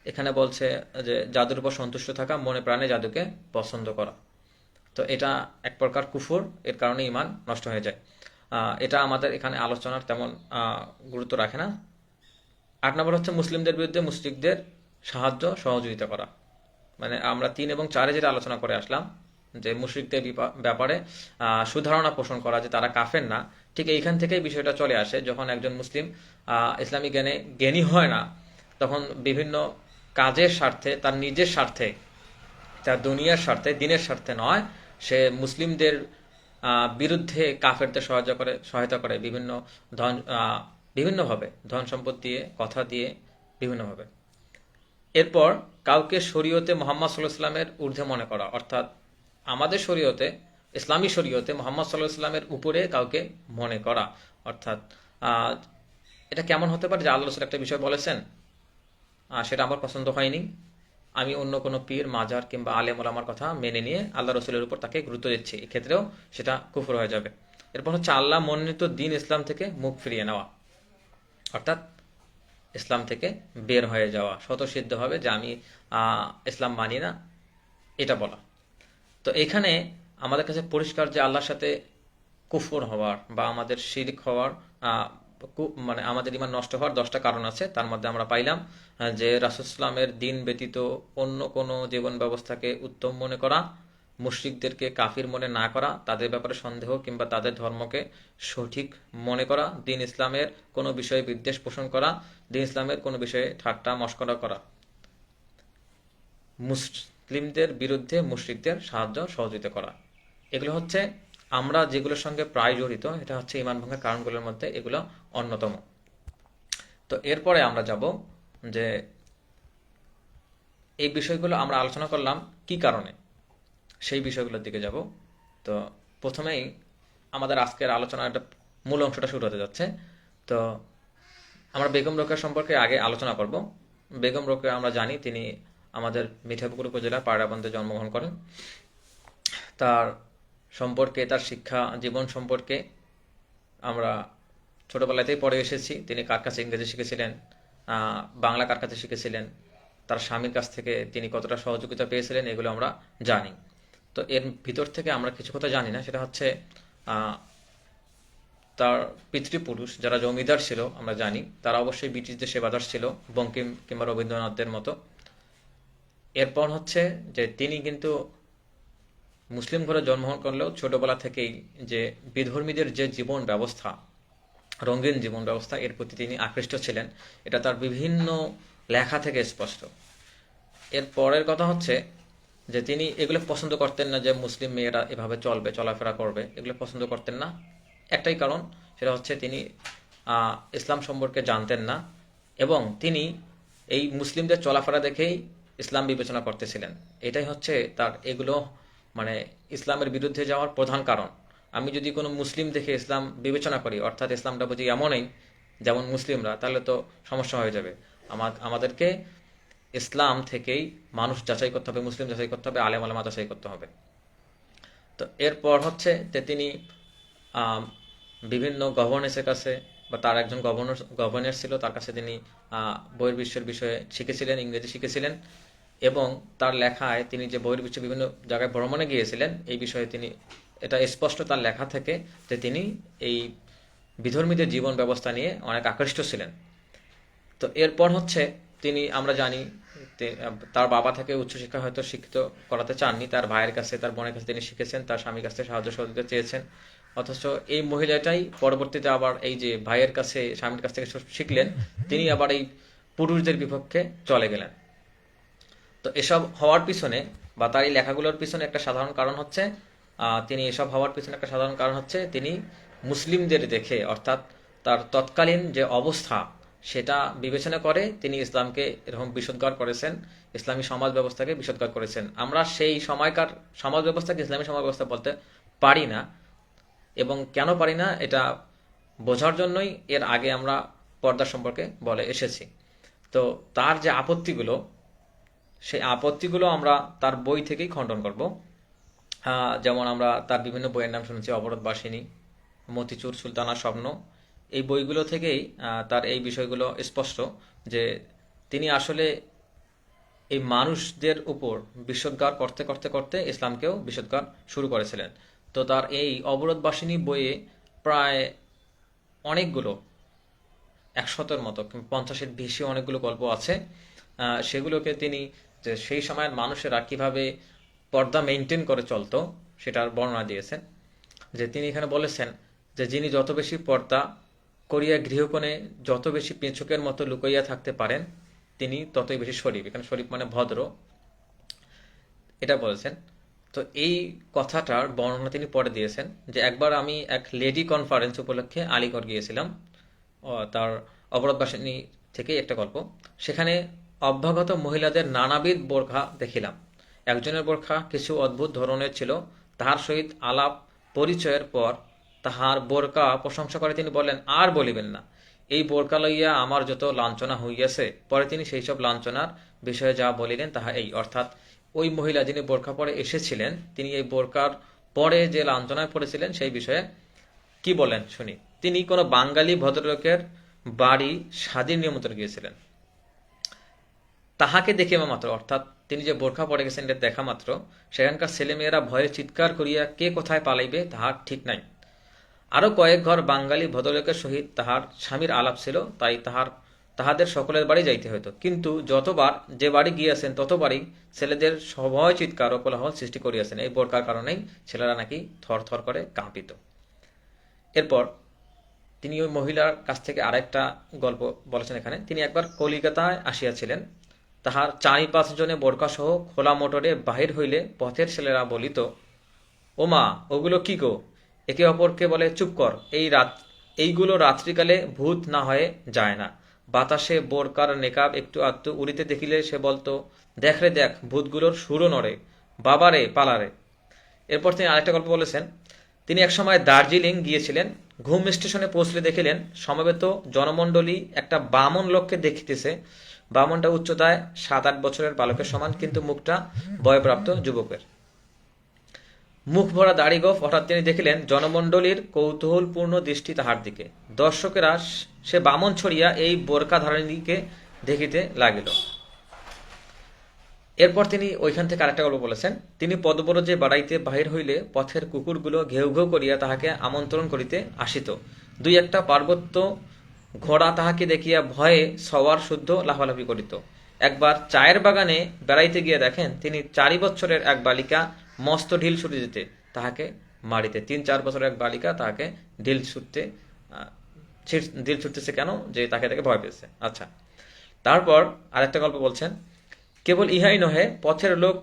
এখানে বলছে যে জাদুর উপর সন্তুষ্ট থাকা, মনে প্রাণে জাদুকে পছন্দ করা। তো এটা এক প্রকার কুফর, এর কারণে ইমান নষ্ট হয়ে যায়। এটা আমাদের এখানে আলোচনার তেমন গুরুত্ব রাখে না। 8 নম্বর হচ্ছে মুসলিমদের বিরুদ্ধে মুশরিকদের সাহায্য সহযোগিতা করা। মানে আমরা 3 এবং 4-এ যেটা আলোচনা করে আসলাম, যে মুশরিকদের ব্যাপারে সুধারণা পোষণ করা যে তারা কাফের না, ঠিক এইখান থেকেই বিষয়টা চলে আসে। যখন একজন মুসলিম ইসলামী জ্ঞানে জ্ঞানী হয় না, তখন বিভিন্ন কাজের স্বার্থে, তার নিজের স্বার্থে, তার দুনিয়ার স্বার্থে, দিনের স্বার্থে নয়, সে মুসলিমদের বিরুদ্ধে কাফেরদের সহায়তা করে বিভিন্নভাবে, ধন সম্পদ দিয়ে, কথা দিয়ে, বিভিন্নভাবে। এরপর কাউকে শরীয়তে মুহাম্মদ সাল্লাল্লাহু আলাইহি ওয়াসাল্লামের ঊর্ধ্বে মনে করা, অর্থাৎ আমাদের শরীয়তে, ইসলামী শরীয়তে মুহাম্মদ সাল্লাল্লাহু আলাইহি ওয়াসাল্লামের উপরে কাউকে মনে করা। অর্থাৎ এটা কেমন হতে পারে যে আল্লাহ রাসূল একটা বিষয় বলেছেন, সেটা আমার পছন্দ হয়নি, আমি অন্য কোনো পীর, মাজার কিংবা আলেম ওলামার কথা মেনে নিয়ে আল্লাহ রসুলের উপর তাকে গুরুত্ব দিচ্ছি, এক্ষেত্রেও সেটা কুফর হয়ে যাবে। এরপর হচ্ছে আল্লাহ মনোনীত দিন ইসলাম থেকে মুখ ফিরিয়ে নেওয়া, অর্থাৎ ইসলাম থেকে বের হয়ে যাওয়া, স্বতঃসিদ্ধ হবে যে আমি ইসলাম মানি না, এটা বলা। তো এখানে আমাদের কাছে পরিষ্কার যে আল্লাহর সাথে কুফর হওয়ার বা আমাদের শিরক হওয়ার, মানে আমাদের ইমান নষ্ট হওয়ার 10টা কারণ আছে। তার মধ্যে আমরা পাইলাম যে রাসূল ইসলামের দিন ব্যতীত অন্য কোনো জীবন ব্যবস্থাকে উত্তম মনে করা, মুশরিকদেরকে কাফির মনে না করা, তাদের ব্যাপারে সন্দেহ কিংবা তাদের ধর্মকে সঠিক মনে করা, দিন ইসলামের কোনো বিষয়ে বিদ্বেষ পোষণ করা, দিন ইসলামের কোনো বিষয়ে ঠাট্টা মশকরা করা, মুসলিমদের বিরুদ্ধে মুশরিকদের সাহায্য সহযোগিতা করা। এগুলো হচ্ছে আমরা যেগুলোর সঙ্গে প্রায় জড়িত, এটা হচ্ছে ইমান ভঙ্গের কারণগুলোর মধ্যে এগুলো অন্যতম। তো এরপরে আমরা যাব যে এই বিষয়গুলো আমরা আলোচনা করলাম কি কারণে, সেই বিষয়গুলোর দিকে যাব। তো প্রথমেই আমাদের আজকের আলোচনার একটা মূল অংশটা শুরু হতে যাচ্ছে। তো আমরা বেগম রোকেয়া সম্পর্কে আগে আলোচনা করব। বেগম রোকেয়া আমরা জানি তিনি আমাদের মিঠাপুকুর উপজেলার পায়রাবন্দে জন্মগ্রহণ করেন। তার সম্পর্কে, তার শিক্ষা জীবন সম্পর্কে আমরা ছোটবেলাতেই পড়ে এসেছি। তিনি কার কাছে ইংরেজি শিখেছিলেন, বাংলা কার কাছে শিখেছিলেন, তার স্বামীর কাছ থেকে তিনি কতটা সহযোগিতা পেয়েছিলেন, এগুলো আমরা জানি। তো এর ভিতর থেকে আমরা কিছু কথা জানি না, সেটা হচ্ছে তার পিতৃপুরুষ যারা জমিদার ছিল আমরা জানি, তারা অবশ্যই ব্রিটিশদের সেবাদার ছিল, বঙ্কিম কিংবা রবীন্দ্রনাথদের মতো। এরপর হচ্ছে যে তিনি কিন্তু মুসলিম ঘরে জন্মগ্রহণ করলেও ছোটবেলা থেকেই যে বিধর্মীদের যে জীবন ব্যবস্থা, রঙিন জীবন ব্যবস্থা, এর প্রতি তিনি আকৃষ্ট ছিলেন, এটা তার বিভিন্ন লেখা থেকে স্পষ্ট। এর পরের কথা হচ্ছে যে তিনি এগুলো পছন্দ করতেন না, যে মুসলিম মেয়েরা এভাবে চলবে, চলাফেরা করবে, এগুলো পছন্দ করতেন না। একটাই কারণ, সেটা হচ্ছে তিনি ইসলাম সম্পর্কে জানতেন না, এবং তিনি এই মুসলিমদের চলাফেরা দেখেই ইসলাম বিবেচনা করতেছিলেন। এটাই হচ্ছে তার এগুলো মানে ইসলামের বিরুদ্ধে যাওয়ার প্রধান কারণ। আমি যদি কোনো মুসলিম দেখে ইসলাম বিবেচনা করি, অর্থাৎ ইসলামটা বুঝি এমনই যেমন মুসলিমরা, তাহলে তো সমস্যা হয়ে যাবে। আমাদেরকে ইসলাম থেকেই মানুষ যাচাই করতে হবে, মুসলিম যাচাই করতে হবে, আলেম আলেমা যাচাই করতে হবে। তো এরপর হচ্ছে যে তিনি আম, বিভিন্ন গভর্নেন্সের কাছে, বা তার একজন গভর্নর ছিল, তার কাছে তিনি বহির্বিশ্বের বিষয়ে শিখেছিলেন, ইংরেজি শিখেছিলেন। এবং তার লেখায় তিনি যে বহির্বিশ্বের বিভিন্ন জায়গায় ভ্রমণে গিয়েছিলেন, এই বিষয়ে তিনি, এটা স্পষ্ট তার লেখা থেকে যে তিনি এই বিধর্মীদের জীবন ব্যবস্থা নিয়ে অনেক আকৃষ্ট ছিলেন। তো এরপর হচ্ছে তিনি, আমরা জানি তার বাবা থেকে উচ্চশিক্ষা হয়তো শিক্ষিত করাতে চাননি, তার ভাইয়ের কাছে, তার বোনের কাছে তিনি শিখেছেন, তার স্বামীর কাছে সাহায্য সহযোগিতা চেয়েছেন। অথচ এই মহিলাটাই পরবর্তীতে আবার এই যে ভাইয়ের কাছে, স্বামীর কাছ থেকে শিখলেন, তিনি আবার এই পুরুষদের বিপক্ষে চলে গেলেন। তো এসব হওয়ার পিছনে, বা তার এই লেখাগুলোর পিছনে একটা সাধারণ কারণ হচ্ছে, তিনি এসব হওয়ার পিছনে একটা সাধারণ কারণ হচ্ছে তিনি মুসলিমদের দেখে, অর্থাৎ তার তৎকালীন যে অবস্থা সেটা বিবেচনা করে তিনি ইসলামকে এরকম বিষোদ্গার করেছেন, ইসলামী সমাজ ব্যবস্থাকে বিষোদ্গার করেছেন। আমরা সেই সময়কার সমাজ ব্যবস্থাকে ইসলামী সমাজ ব্যবস্থা বলতে পারি না, এবং কেন পারি না এটা বোঝার জন্যই এর আগে আমরা পর্দা সম্পর্কে বলে এসেছি। তো তার যে আপত্তিগুলো, সেই আপত্তিগুলো আমরা তার বই থেকেই খণ্ডন করব। যেমন আমরা তার বিভিন্ন বইয়ের নাম শুনেছি, অবরোধবাসিনী, মতিচুর, সুলতানা স্বপ্ন। এই বইগুলো থেকেই তার এই বিষয়গুলো স্পষ্ট যে তিনি আসলে এই মানুষদের উপর বিষোদ্গার করতে করতে করতে ইসলামকেও বিষোদ্গার শুরু করেছিলেন। তো তার এই অবরোধবাসিনী বইয়ে প্রায় অনেকগুলো, 100-এর মতো, 50-এর বেশি অনেকগুলো গল্প আছে। সেগুলোকে তিনি, যে সেই সময়ের মানুষেরা কিভাবে পর্দা মেনটেন করে চলতো সেটার বর্ণনা দিয়েছেন। যে তিনি এখানে বলেছেন যে যিনি যত বেশি পর্দা করিয়া গৃহকোণে যত বেশি পেঁচুকের মতো লুকাইয়া থাকতে পারেন তিনি ততই বেশি শরীফ। এখানে শরীফ মানে ভদ্র, এটা বলেছেন। তো এই কথাটার বর্ণনা তিনি পরে দিয়েছেন যে একবার আমি এক লেডি কনফারেন্স উপলক্ষে আলিগড় গিয়েছিলাম, তার অবরোধবাসিনী থেকে একটা গল্প। সেখানে অভ্যাগত মহিলাদের নানাবিধ বোরখা দেখিলাম। একজনের বোরখা কিছু অদ্ভুত ধরনের ছিল। তাহার সহিত আলাপ পরিচয়ের পর তাহার বোরকা প্রশংসা করে তিনি বললেন, আর বলিবেন না, এই বোরকা লইয়া আমার যত লাঞ্ছনা হইয়াছে। পরে তিনি সেই সব লাঞ্ছনার বিষয়ে যা বলিলেন তাহা এই, অর্থাৎ ওই মহিলা যিনি বোরখা পরে এসেছিলেন তিনি এই বোরকার পরে যে লাঞ্ছনায় পড়েছিলেন সেই বিষয়ে কি বলেন শুনি। তিনি কোনো বাঙালি ভদ্রলোকের বাড়ি স্বাধীন নিমন্ত্রণে গিয়েছিলেন। তাহাকে দেখে মাত্র, অর্থাৎ তিনি যে বোরখা পরে গেছেন এটা দেখা মাত্র সেখানকার ছেলেমেয়েরা ভয়ে চিৎকার করিয়া কে কোথায় পালাইবে তাহার ঠিক নাই। আরো কয়েক ঘর বাঙালি ভদ্রলোকের সহিত তাহার স্বামীর আলাপ ছিল, তাই তাহাদের সকলের বাড়ি যাইতে হইত। কিন্তু যতবার যে বাড়ি গিয়াছেন ততবারই ছেলেদের সভয় চিৎকার ও কোলাহল সৃষ্টি করিয়াছেন। এই বোরকার কারণেই ছেলেরা নাকি থর থর করে কাঁপিত। এরপর তিনি ওই মহিলার কাছ থেকে আরেকটা গল্প বলেছেন এখানে। তিনি একবার কলিকাতায় আসিয়াছিলেন। তাহার 4-5 জনে বোরকা সহ খোলা মোটরে বাহির হইলে পথের ছেলেরা বলিত, ও মা, ওগুলো কি গো? একে অপরকে বলে, চুপ কর, এইগুলো রাত্রিকালে ভূত না হয়ে যায় না। বাতাসে বোরকার নেকাব একটু আধটু উড়িতে দেখিলে সে বলতো, দেখ রে দেখ, ভূতগুলোর সুরও নড়ে, বাবারে পালারে। এরপর তিনি আরেকটা গল্প বলেছেন। তিনি একসময় দার্জিলিং গিয়েছিলেন। ঘুম স্টেশনে পৌঁছলে দেখিলেন সমবেত জনমণ্ডলী একটা বামন লোককে দেখিতেছে। বামনটা উচ্চতায় 7-8 বছরের বালকের সমান, কিন্তু মুখটা বয়প্রাপ্ত যুবকের। মুখ ভরা দাড়ি গোঁফ। হঠাৎ তিনি দেখিলেন জনমণ্ডলীর কৌতূহলপূর্ণ দৃষ্টি তাহার দিকে। দর্শকেরা সে বামন ছড়িয়া এই বোরকাধারিণীকে দেখিতে লাগিল। এরপর তিনি ওইখান থেকে আরেকটা গল্প বলেছেন। তিনি পদব্রজে বাড়াইতে বাহির হইলে পথের কুকুরগুলো ঘেউ ঘেউ করিয়া তাহাকে আমন্ত্রণ করিতে আসিত। 2-1টা পার্বত্য ঘোড়া তাহাকে দেখিয়া ভয়ে সওয়ার শুদ্ধ লাফালাফি করিত। একবার চায়ের বাগানে বেড়াইতে গিয়ে দেখেন তিনি 4 বছরের এক বালিকা মস্ত ঢিল ছুটে যেতে তাহাকে মারিতে। 3-4 বছরের এক বালিকা তাহাকে ঢিল ছুটতেছে কেন? যে তাকে দেখে ভয় পেয়েছে। আচ্ছা, তারপর আরেকটা গল্প বলছেন। কেবল ইহাই নহে, পথের লোক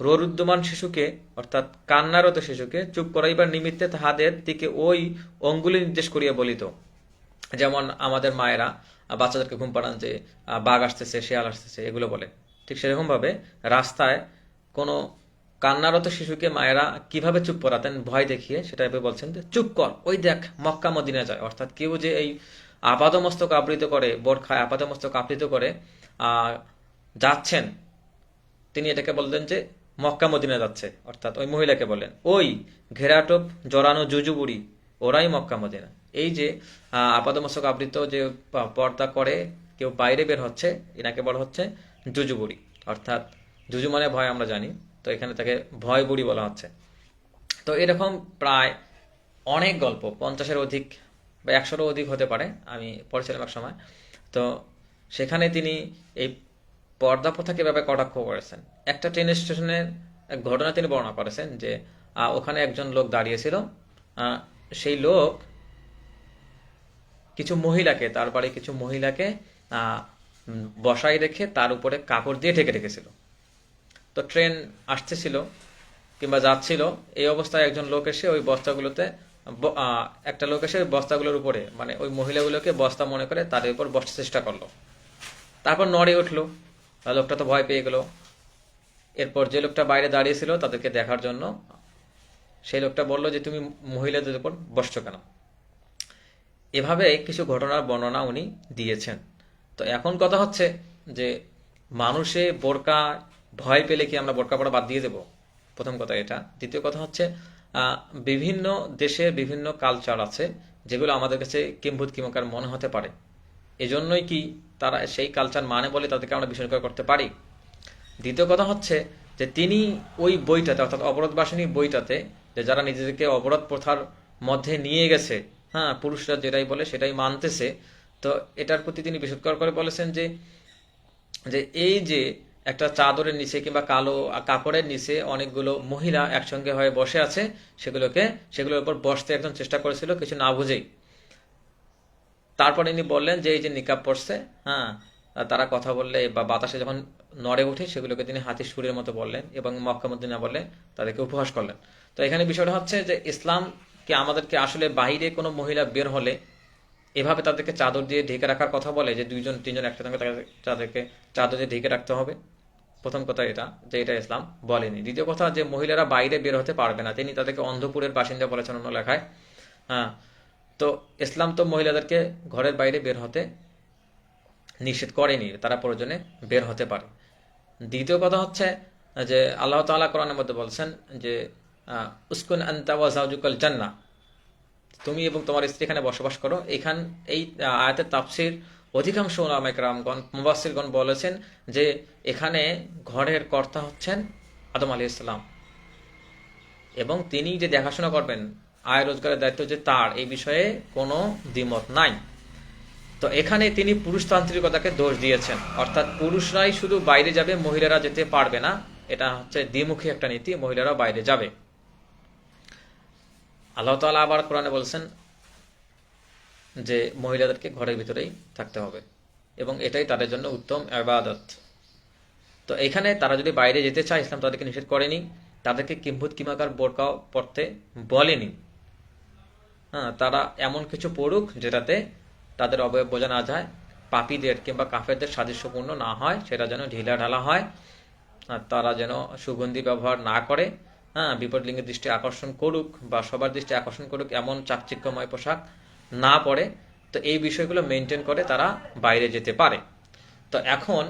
রোরুদ্যমান শিশুকে, অর্থাৎ কান্নারত শিশুকে চুপ করাইবার নিমিত্তে তাহাদের দিকে ওই অঙ্গুলি নির্দেশ করিয়া বলিত, যেমন আমাদের মায়েরা বাচ্চাদেরকে ঘুম পাড়ান যে বাঘ আসতেছে, শেয়াল আসতেছে, এগুলো বলে। ঠিক সেরকমভাবে রাস্তায় কোনো কান্নারত শিশুকে মায়েরা কিভাবে চুপ করাতেন ভয় দেখিয়ে, সেটা এভাবে বলছেন যে চুপ কর, ওই দেখ মক্কা মদিনা যায়। অর্থাৎ কেউ যে এই আপাদমস্তক আবৃত করে, বোরখায় আপাদমস্তক আবৃত করে আহ, যাচ্ছেন, তিনি এটাকে বললেন যে মক্কা মদিনা যাচ্ছে। অর্থাৎ ওই মহিলাকে বললেন ওই ঘেরাটোপ জড়ানো জুজুবুড়ি, ওরাই মক্কা মদিনা। এই যে আপাদমস্তক আবৃত যে পর্দা করে কেউ বাইরে বের হচ্ছে, এনাকে বলা হচ্ছে জুজুবুড়ি। অর্থাৎ জুজু মানে ভয়, আমরা জানি, তো এখানে তাকে ভয় বুড়ি বলা হচ্ছে। তো এরকম প্রায় অনেক গল্প, 50-এর অধিক বা 100-এরও অধিক হতে পারে, আমি পড়েছিলাম এক সময়। তো সেখানে তিনি এই পর্দা প্রথাকে এভাবে কটাক্ষ করেছেন। একটা ট্রেন স্টেশনের এক ঘটনা তিনি বর্ণনা করেছেন যে ওখানে একজন লোক দাঁড়িয়েছিল। সেই লোক কিছু মহিলাকে, তার বাড়ি কিছু মহিলাকে বসাই রেখে তার উপরে কাপড় দিয়ে ঢেকে রেখেছিল। তো ট্রেন আসতেছিল কিংবা যাচ্ছিল, এই অবস্থায় একজন লোক এসে ওই বস্তাগুলোতে একটা লোক এসে ওই বস্তাগুলোর উপরে, মানে ওই মহিলাগুলোকে বস্তা মনে করে তাদের উপর বসার চেষ্টা করলো। তারপর নড়ে উঠলো, লোকটা তো ভয় পেয়ে গেল। এরপর যে লোকটা বাইরে দাঁড়িয়েছিল তাদেরকে দেখার জন্য, সেই লোকটা বলল যে তুমি মহিলাদের উপর বসছো কেন। এভাবে কিছু ঘটনার বর্ণনা উনি দিয়েছেন। তো এখন কথা হচ্ছে যে মানুষে বোরকা ভয় পেলে কি আমরা বোরকা পরা বাদ দিয়ে দেব? প্রথম কথা এটা। দ্বিতীয় কথা হচ্ছে বিভিন্ন দেশের বিভিন্ন কালচার আছে যেগুলো আমাদের কাছে কিম্ভূত কিমকার মনে হতে পারে। এজন্যই কি তারা সেই কালচার মানে বলে তাদেরকে আমরা বিস্ময়কর করতে পারি? দ্বিতীয় কথা হচ্ছে যে তিনি ওই বইটাতে, অর্থাৎ অবরোধবাসিনী বইটাতে, যে যারা নিজেদেরকে অবরোধ প্রথার মধ্যে নিয়ে গেছে, হ্যাঁ, পুরুষরা যেটাই বলে সেটাই মানতেছে, তো এটার প্রতি তিনি বিশেষকর করে বলেছেন যে যে এই যে একটা চাদরের নিচে কিংবা কালো কাপড়ের নিচে অনেকগুলো মহিলা একসঙ্গে হয়ে বসে আছে, সেগুলোর উপর বসতে একজন চেষ্টা করেছিল কিছু না বুঝেই। তারপরে ইনি বললেন যে এই যে নিকাব পড়ছে, হ্যাঁ, তারা কথা বললে বা বাতাসে যখন নড়ে ওঠে সেগুলোকে তিনি হাতির সুরের মতো বললেন এবং মক্কা মদিনা বলে তাদেরকে উপহাস করলেন। তো এখানে বিষয়টা হচ্ছে যে ইসলাম কি আমাদেরকে আসলে বাইরে কোনো মহিলা বের হলে এভাবে তাদেরকে চাদর দিয়ে ঢেকে রাখার কথা বলে, যে 2-3 জন একসাথে তাদেরকে চাদর দিয়ে ঢেকে রাখতে হবে? প্রথম কথা এটা, যে এটা ইসলাম বলেনি। দ্বিতীয় কথা, যে মহিলারা বাইরে বের হতে পারবে না, তিনি তাদেরকে অন্ধপুরের বাসিন্দা বলেছেন অন্য লেখায়। হ্যাঁ, তো ইসলাম তো মহিলাদেরকে ঘরের বাইরে বের হতে নিষেধ করেনি, তারা প্রয়োজনে বের হতে পারে। দ্বিতীয় কথা হচ্ছে যে আল্লাহ তাআলা কোরআনের মধ্যে বলছেন যে উসকুন আনতা ওয়া যাওজুকাল জান্নাহ, তুমি এবং তোমার স্ত্রী এখানে বসবাস করো। এই আয়াতের তাফসীর অধিকাংশ উলামায়ে কেরামগণ, মুফাসসিরগণ বলেছেন যে এখানে ঘরের কর্তা হচ্ছেন আদম আলাইহিস সালাম, এবং তিনি যে দেখাশোনা করবেন, আয় রোজগারের দায়িত্ব যে তার, এই বিষয়ে কোনো দ্বিমত নাই। তো এখানে তিনি পুরুষতান্ত্রিকতাকে দোষ দিয়েছেন, অর্থাৎ পুরুষরাই শুধু বাইরে যাবে, মহিলারা যেতে পারবে না। এটা হচ্ছে দ্বিমুখী একটা নীতি, মহিলারা বাইরে যাবে। আল্লাহ তাআলা আবার কোরআনে বলছেন যে মহিলাদেরকে ঘরের ভিতরেই থাকতে হবে এবং এটাই তাদের জন্য উত্তম ইবাদত। তো এখানে তারা যদি বাইরে যেতে চায়, ইসলাম তাদেরকে নিষেধ করেনি, তাদেরকে কিম্ভূত কিমাকার বোরকাও পরতে বলেনি। হ্যাঁ, তারা এমন কিছু পড়ুক যেটাতে তাদের অবয়ব বোঝা না যায়, পাপীদের কিংবা কাফেরদের সাদৃশ্যপূর্ণ না হয়, সেটা যেন ঢিলা ঢালা হয়, তারা যেন সুগন্ধি ব্যবহার না করে, হ্যাঁ, বিপরীত লিঙ্গের দৃষ্টি আকর্ষণ করুক বা সবার দৃষ্টি আকর্ষণ করুক এমন চাকচিক্যময় পোশাক না পরে। তো এই বিষয়গুলো মেনটেন করে তারা বাইরে যেতে পারে। তো এখন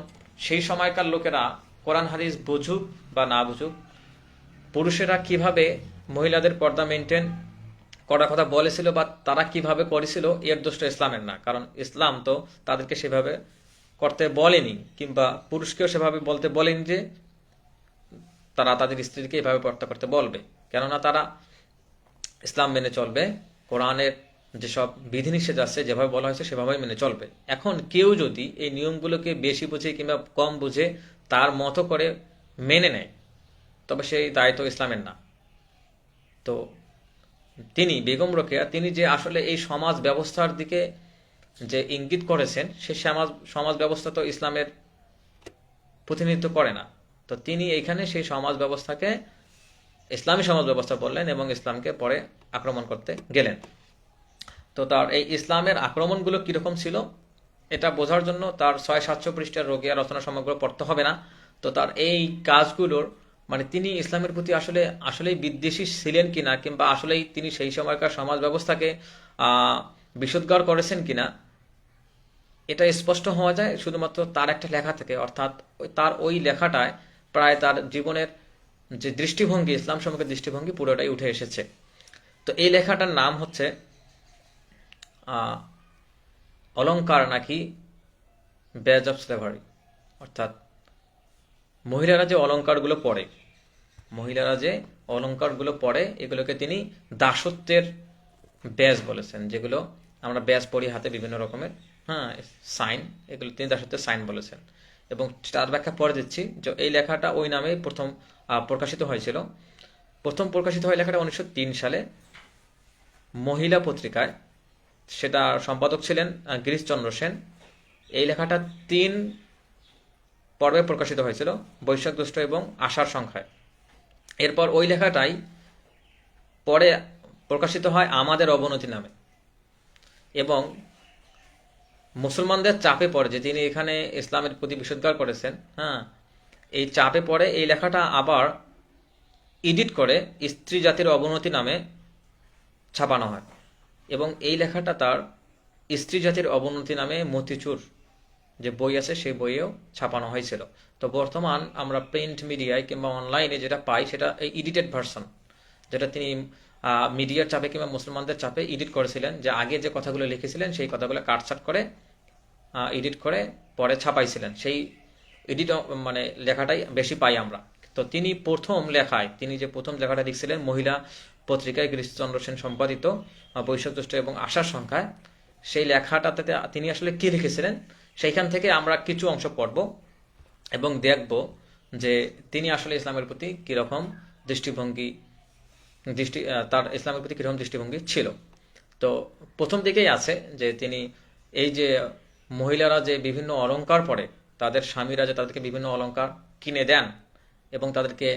সেই সময়কার লোকেরা কোরআন হাদিস বুঝুক বা না বুঝুক, পুরুষেরা কিভাবে মহিলাদের পর্দা মেনটেন করার কথা বলেছিল বা তারা কিভাবে করেছিল, এর দোষটা ইসলামের না। কারণ ইসলাম তো তাদেরকে সেভাবে করতে বলেনি, কিংবা পুরুষকেও সেভাবে বলতে বলেনি যে তারা তাদের স্ত্রীকে এভাবে পর্দা করতে বলবে। কেননা তারা ইসলাম মেনে চলবে, কোরআনের যেসব বিধিনিষেধ আছে যেভাবে বলা হয়েছে সেভাবেই মেনে চলবে। এখন কেউ যদি এই নিয়মগুলোকে বেশি বুঝে কিংবা কম বুঝে তার মতো করে মেনে নেয়, তবে সেই দায়িত্ব ইসলামের না। তো তিনি বেগম রোকেয়া, তিনি যে আসলে এই সমাজ ব্যবস্থার দিকে যে ইঙ্গিত করেছেন, সে সমাজ ব্যবস্থা তো ইসলামের প্রতিনিধিত্ব করে না। তো তিনি এইখানে সেই সমাজ ব্যবস্থাকে ইসলামী সমাজ ব্যবস্থা বললেন এবং ইসলামকে পরে আক্রমণ করতে গেলেন। তো তার এই ইসলামের আক্রমণগুলো কিরকম ছিল এটা বোঝার জন্য তার 600-700 পৃষ্ঠার রোগিয়া রচনা সমগ্র পড়তে হবে না। তো তার এই কাজগুলোর মানে তিনি ইসলামের প্রতি আসলেই বিদ্বেষী ছিলেন কিনা, কিংবা আসলেই তিনি সেই সময়কার সমাজ ব্যবস্থাকে বিশুদ্ধার করেছেন কিনা, এটা স্পষ্ট হওয়া যায় শুধুমাত্র তার একটা লেখা থেকে। অর্থাৎ তার ওই লেখাটায় প্রায় তার জীবনের যে দৃষ্টিভঙ্গি, ইসলাম সম্পর্কে দৃষ্টিভঙ্গি পুরোটাই উঠে এসেছে। তো এই লেখাটার নাম হচ্ছে অলংকার নাকি ব্যাজ অফ স্লেভারি। অর্থাৎ মহিলারা যে অলংকারগুলো পরে এগুলোকে তিনি দাসত্বের ব্যাজ বলেছেন। যেগুলো আমরা ব্যাজ পড়ি হাতে বিভিন্ন রকমের, সাইন, এগুলো তিনি দাসত্বের সাইন বলেছেন। এবং তার ব্যাখ্যা পরে দিচ্ছি যে এই লেখাটা ওই নামে প্রথম প্রকাশিত হয়েছিল। প্রথম প্রকাশিত হয় লেখাটা 1903 সালে মহিলা পত্রিকায়। সেটা সম্পাদক ছিলেন গিরিশচন্দ্র সেন। এই লেখাটা 3 পর্বে প্রকাশিত হয়েছিল, বৈশাখ জ্যৈষ্ঠ এবং আষাঢ় সংখ্যায়। এরপর ওই লেখাটাই পরে প্রকাশিত হয় আমাদের অবনতি নামে। এবং মুসলমানদের চাপে পড়ে যে তিনি এখানে ইসলামের প্রতি বিষোদ্গার করেছেন, এই চাপে পড়ে এই লেখাটা আবার এডিট করে স্ত্রী জাতির অবনতি নামে ছাপানো হয়। এবং এই লেখাটা তার স্ত্রী জাতির অবনতি নামে মতিচুর যে বই আছে সেই বইয়েও ছাপানো হয়েছিল। তো বর্তমান আমরা প্রিন্ট মিডিয়ায় কিংবা অনলাইনে যেটা পাই সেটা এই এডিটেড ভার্সন, যেটা তিনি মিডিয়ার চাপে কিংবা মুসলমানদের চাপে এডিট করেছিলেন। যে আগে যে কথাগুলো লিখেছিলেন সেই কথাগুলো কাটছাট করে এডিট করে পরে ছাপাইছিলেন, সেই এডিট মানে লেখাটাই বেশি পাই আমরা। তো তিনি যে প্রথম লেখাটা লিখছিলেন মহিলা পত্রিকায় গিরিশচন্দ্র সেন সম্পাদিত বৈশাখ জ্যৈষ্ঠ এবং আষাঢ় সংখ্যায়, সেই লেখাটাতে তিনি আসলে কি লিখেছিলেন সেইখান থেকে আমরা কিছু অংশ পড়ব এবং দেখব যে তিনি আসলে ইসলামের প্রতি কিরকম তার ইসলামের প্রতি কিরকম দৃষ্টিভঙ্গি ছিল। তো প্রথম দিকেই আছে যে তিনি এই যে মহিলারা যে বিভিন্ন অলংকার পরে, তাদের স্বামীরা যে তাদেরকে বিভিন্ন অলংকার কিনে দেন এবং তাদেরকে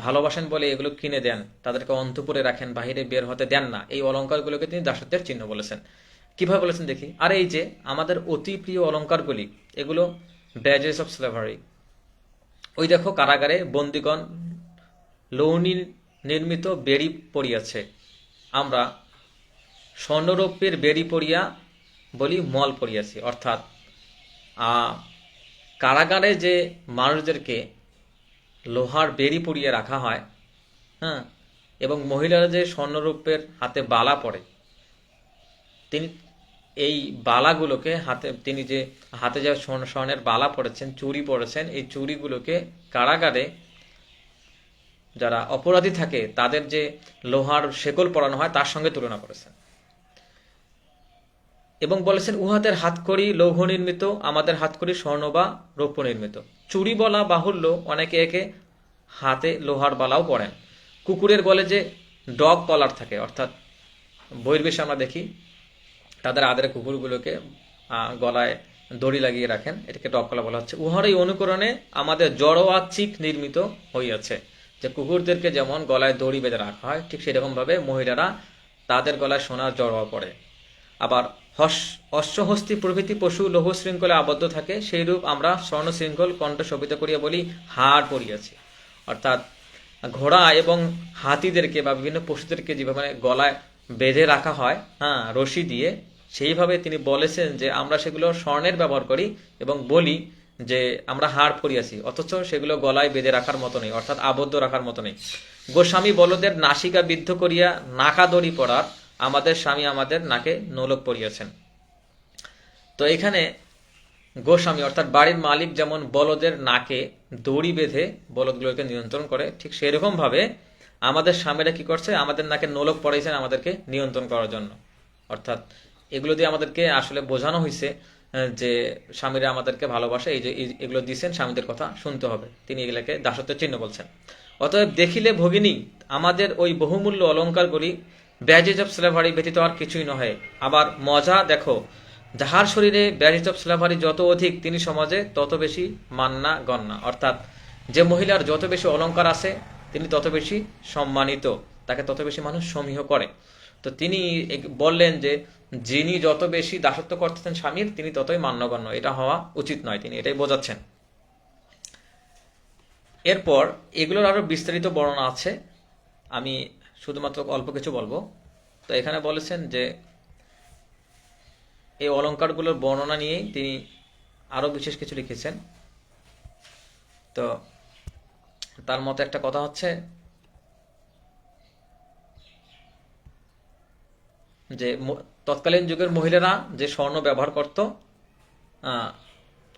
ভালোবাসেন বলে এগুলো কিনে দেন, তাদেরকে অন্তঃপুরে রাখেন, বাহিরে বের হতে দেন না, এই অলংকারগুলোকে তিনি দাসত্বের চিহ্ন বলেছেন। কিভাবে বলেছেন দেখি। আর এই যে আমাদের অতি প্রিয় অলংকারগুলি, এগুলো ব্যাজেস অফ স্লেভারি। ওই দেখো কারাগারে বন্দিগণ লৌনি নির্মিত বেড়ি পরিয়াছে, আমরা স্বর্ণরৌপ্যের বেড়ি পরিয়া বলি মল পরিয়াছি। অর্থাৎ কারাগারে যে মানুষদেরকে লোহার বেড়ি পরিয়ে রাখা হয়, এবং মহিলারা যে স্বর্ণরৌপ্যের হাতে বালা পরে, তিনি এই বালাগুলোকে তিনি যে হাতে যে স্বর্ণের বালা পড়েছেন, চুড়ি পড়েছেন, এই চুড়িগুলোকে কারাগারে যারা অপরাধী থাকে তাদের যে লোহার শেকল পরানো হয় তার সঙ্গে তুলনা করেছেন। এবং বলেছেন উহাদের হাতকড়ি লৌহ নির্মিত, আমাদের হাতকড়ি স্বর্ণ বা রৌপ্য নির্মিত। চুড়ি বলা বাহুল্য, অনেকে একে হাতে লোহার বালাও পরেন। কুকুরের গলে যে ডগ কলার থাকে, অর্থাৎ বহির্বেশে আমরা দেখি তাদের আদরে কুকুরগুলোকে গলায় দড়ি লাগিয়ে রাখেন, এটাকে ডগ কলা বলা হচ্ছে। উহার এই অনুকরণে আমাদের জড়োয়াচিক নির্মিত হইয়াছে, যে কুকুরদেরকে যেমন গলায় দড়ি বেঁধে রাখা হয় ঠিক সেরকম ভাবে মহিলারা তাদের গলায় সোনার জড়োয়া পড়ে। আবার অশ্বহস্তি প্রভৃতি পশু লৌহ শৃঙ্খলে আবদ্ধ থাকে, সেইরূপ আমরা স্বর্ণ শৃঙ্খল কণ্ঠ শোভিত করিয়া বলি হাড় পরিয়াছি। অর্থাৎ ঘোড়া এবং হাতিদেরকে বা বিভিন্ন পশুদেরকে যেভাবে গলায় বেঁধে রাখা হয় রশি দিয়ে, সেইভাবে তিনি বলেছেন যে আমরা সেগুলো স্বর্ণের ব্যবহার করি এবং বলি যে আমরা হাড় পরিয়াছি, অথচ সেগুলো গলায় বেঁধে রাখার মতো নেই, অর্থাৎ আবদ্ধ রাখার মতো নেই। গোস্বামী বলদের নাসিকা বিদ্ধ করিয়া নাকা দড়ি পরার, আমাদের স্বামী আমাদের নাকে নোলক পরিয়াছেন। তো এখানে গোস্বামী অর্থাৎ বাড়ির মালিক যেমন বলদের নাকে দড়ি বেঁধে বলদগুলোকে নিয়ন্ত্রণ করে, ঠিক সেরকম ভাবে আমাদের স্বামীরা কি করছে, আমাদের নাকে নোলক পরাইছেন আমাদেরকে নিয়ন্ত্রণ করার জন্য। অর্থাৎ এগুলো দিয়ে আমাদেরকে আসলে বোঝানো হয়েছে যে স্বামীরা আমাদেরকে ভালোবাসে, এই যে এগুলো দিচ্ছেন স্বামীদের কথা শুনতে হবে, তিনি এগুলোকে দাসত্বের চিহ্ন বলছেন। অতএব দেখিলে ভগিনী আমাদের ওই বহুমূল্য অলঙ্কারগুলি ব্যাজেজ অফ স্লেভারি ব্যতীত আর কিছুই নহে। আবার মজা দেখো, যাহার শরীরে ব্যাজেজ অফ স্লেভারি যত অধিক তিনি সমাজে তত বেশি মান্না গণ্যা। অর্থাৎ যে মহিলার যত বেশি অলঙ্কার আছে তিনি তত বেশি সম্মানিত, তাকে তত বেশি মানুষ সমীহ করে। তো তিনি বললেন যে যিনি যত বেশি দাসত্ব করতেছেন স্বামীর, তিনি ততই মান্যগণ্য, এটা হওয়া উচিত নয়, তিনি এটাই বোঝাচ্ছেন। এরপর এগুলোর আরো বিস্তারিত বর্ণনা আছে, আমি শুধুমাত্র অল্প কিছু বলবো। তো এখানে বলেছেন যে এই অলঙ্কারগুলোর বর্ণনা নিয়েই তিনি আরো বিশেষ কিছু লিখেছেন। তো তার মতে একটা কথা হচ্ছে যে তৎকালীন যুগের মহিলারা যে স্বর্ণ ব্যবহার করত,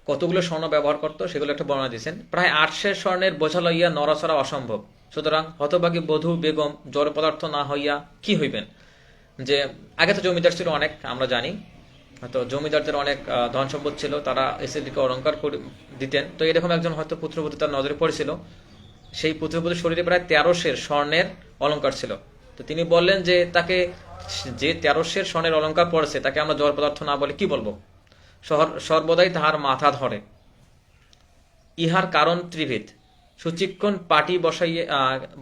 কতগুলো স্বর্ণ ব্যবহার করত সেগুলো একটা বর্ণনা দিয়েছেন। প্রায় 800 স্বর্ণের বোঝা লইয়া নড়াচড়া অসম্ভব, সুতরাং হতভাগী বধূ বেগম জড় পদার্থ না হইয়া কি হইবেন। যে আগে তো জমিদার ছিল অনেক, আমরা জানি, হয়তো জমিদারদের অনেক ধন সম্পদ ছিল, তারা স্ত্রীকে অলঙ্কার করে দিতেন। তো এরকম একজন হয়তো পুত্রবধূ তার নজরে পড়েছিল, সেই পুত্রবধূর শরীরে প্রায় 1300 স্বর্ণের অলঙ্কার ছিল। তো তিনি বললেন যে তাকে, যে 1300 স্বর্ণের অলঙ্কার পড়েছে তাকে আমরা জড় পদার্থ না বলে কি বলবো। সর্বদাই তাহার মাথা ধরে, ইহার কারণ ত্রিভিদ। সুচিক্ষণ পাটি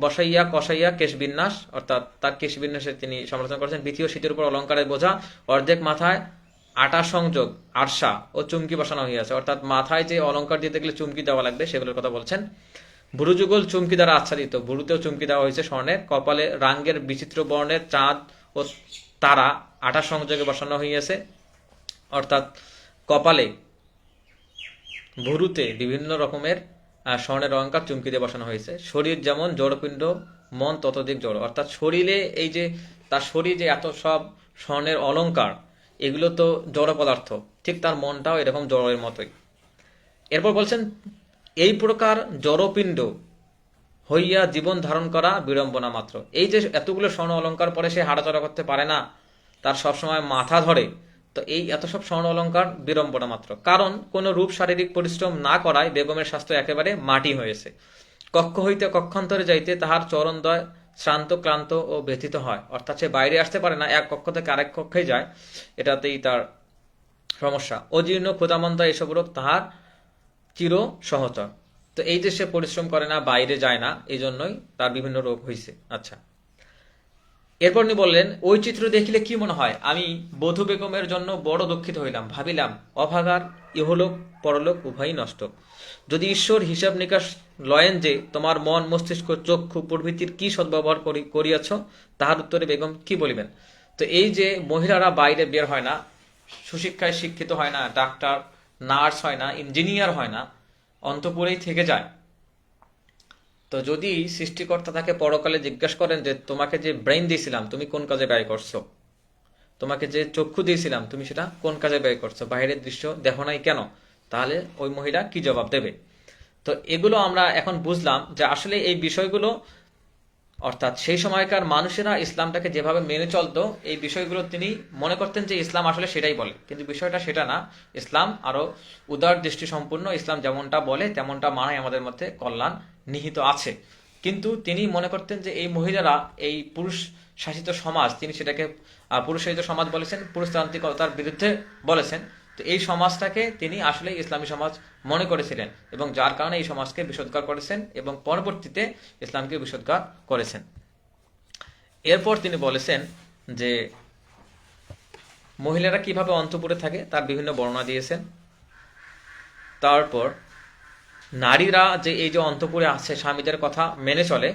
বসাইয়া কষাইয়া কেশবিন্যাস, অর্থাৎ তার কেশবিন্যাসে তিনি সমালোচনা করেছেন। দ্বিতীয় শীতের উপর অলঙ্কারের বোঝা, অর্ধেক মাথায় আটা সংযোগ, আরশা ও চুমকি বসানো হইয়াছে, অর্থাৎ মাথায় যে অলঙ্কার দিতে গেলে চুমকি দেওয়া লাগবে সেগুলোর কথা বলছেন। ভুরুযুগল চুমকি দ্বারা আচ্ছাদিত, ভুরুতেও চুমকি দেওয়া হয়েছে স্বর্ণের। কপালে রাঙ্গের বিচিত্র বর্ণের চাঁদ ও তারা আটা সংযোগে বসানো হইয়াছে, অর্থাৎ কপালে ভুরুতে বিভিন্ন রকমের স্বর্ণের অলঙ্কার চুমকি দিয়ে বসানো হয়েছে। শরীর যেমন জড়পিণ্ড, মন ততোধিক জড়, অর্থাৎ শরীরে এই যে তার শরীর যে এত সব স্বর্ণের অলঙ্কার, এগুলো তো জড় পদার্থ, ঠিক তার মনটাও এরকম জড়ের মতোই। এরপর বলছেন এই প্রকার জড়পিণ্ড হইয়া জীবন ধারণ করা বিড়ম্বনা মাত্র। এই যে এতগুলো স্বর্ণ অলঙ্কার পরে সে হাঁটাচলা করতে পারে না, তার সবসময় মাথা ধরে, তো এই এত সব স্বর্ণ অলঙ্কার বিড়ম্বনা মাত্র। কারণ কোন রূপ শারীরিক পরিশ্রম না করায় বেগমের স্বাস্থ্য একেবারে মাটি হয়েছে। কক্ষ হইতে কক্ষান্তরে যাইতে তাহার চরণদ্বয় শ্রান্ত ক্লান্ত ও ব্যথিত হয়, অর্থাৎ সে বাইরে আসতে পারে না, এক কক্ষ থেকে আরেক কক্ষে যায়, এটাতেই তার সমস্যা। অজীর্ণ ক্ষুধামন্দা এসব রোগ তাহার চির সহচর। তো এই যে সে পরিশ্রম করে না, বাইরে যায় না, এই জন্যই তার বিভিন্ন রোগ হয়েছে। আচ্ছা, এরপর উনি বললেন ওই চিত্র দেখিলে কি মনে হয়, আমি বধূ বেগমের জন্য বড় দুঃখিত হইলাম, ভাবিলাম অভাগার ইহলোক পরলোক উভয়ই নষ্ট। যদি ঈশ্বর হিসাব নিকাশ লয়েন যে তোমার মন মস্তিষ্ক চক্ষু প্রভৃতির কি সদ্ব্যবহার করিয়াছ, তাহার উত্তরে বেগম কি বলিবেন। তো এই যে মহিলারা বাইরে বের হয় না, সুশিক্ষায় শিক্ষিত হয় না, ডাক্তার নার্স হয় না, ইঞ্জিনিয়ার হয় না, অন্তঃপুরেই থেকে যায়। তো যদি সৃষ্টিকর্তা তাকে পরকালে জিজ্ঞাসা করেন যে তোমাকে যে ব্রেইন দিয়েছিলাম তুমি কোন কাজে ব্যয় করছো, তোমাকে যে চক্ষু দিয়েছিলাম তুমি সেটা কোন কাজে ব্যয় করছো, বাইরের দৃশ্য দেখো নাই কেন, তাহলে ওই মহিলা কি জবাব দেবে। তো এগুলো আমরা এখন বুঝলাম যে আসলে এই বিষয়গুলো, অর্থাৎ সেই সময়কার মানুষেরা ইসলামটাকে যেভাবে মেনে চলতো, এই বিষয়গুলো তিনি মনে করতেন যে ইসলাম আসলে সেটাই বলে, কিন্তু বিষয়টা সেটা না। ইসলাম আরো উদার দৃষ্টি সম্পূর্ণ, ইসলাম যেমনটা বলে তেমনটা মানায় আমাদের মধ্যে কল্যাণ নিহিত আছে। কিন্তু তিনি মনে করতেন যে এই মহিলারা, এই পুরুষ শাসিত সমাজ, তিনি সেটাকে পুরুষ শাসিত সমাজ বলেছেন, পুরুষতান্ত্রিকতার বিরুদ্ধে বলেছেন। তো এই সমাজটাকে তিনি আসলে ইসলামী সমাজ মনে করেছিলেন, এবং যার কারণে এই সমাজকে বিষোদ্গার করেছেন এবং পরবর্তীতে ইসলামকে বিষোদ্গার করেছেন। এরপর তিনি বলেছেন যে মহিলারা কিভাবে অন্তঃপুরে থাকে তার বিভিন্ন বর্ণনা দিয়েছেন। তারপর নারীরা যে এই যে অন্তঃপুরে আছে, স্বামীদের কথা মেনে চলে,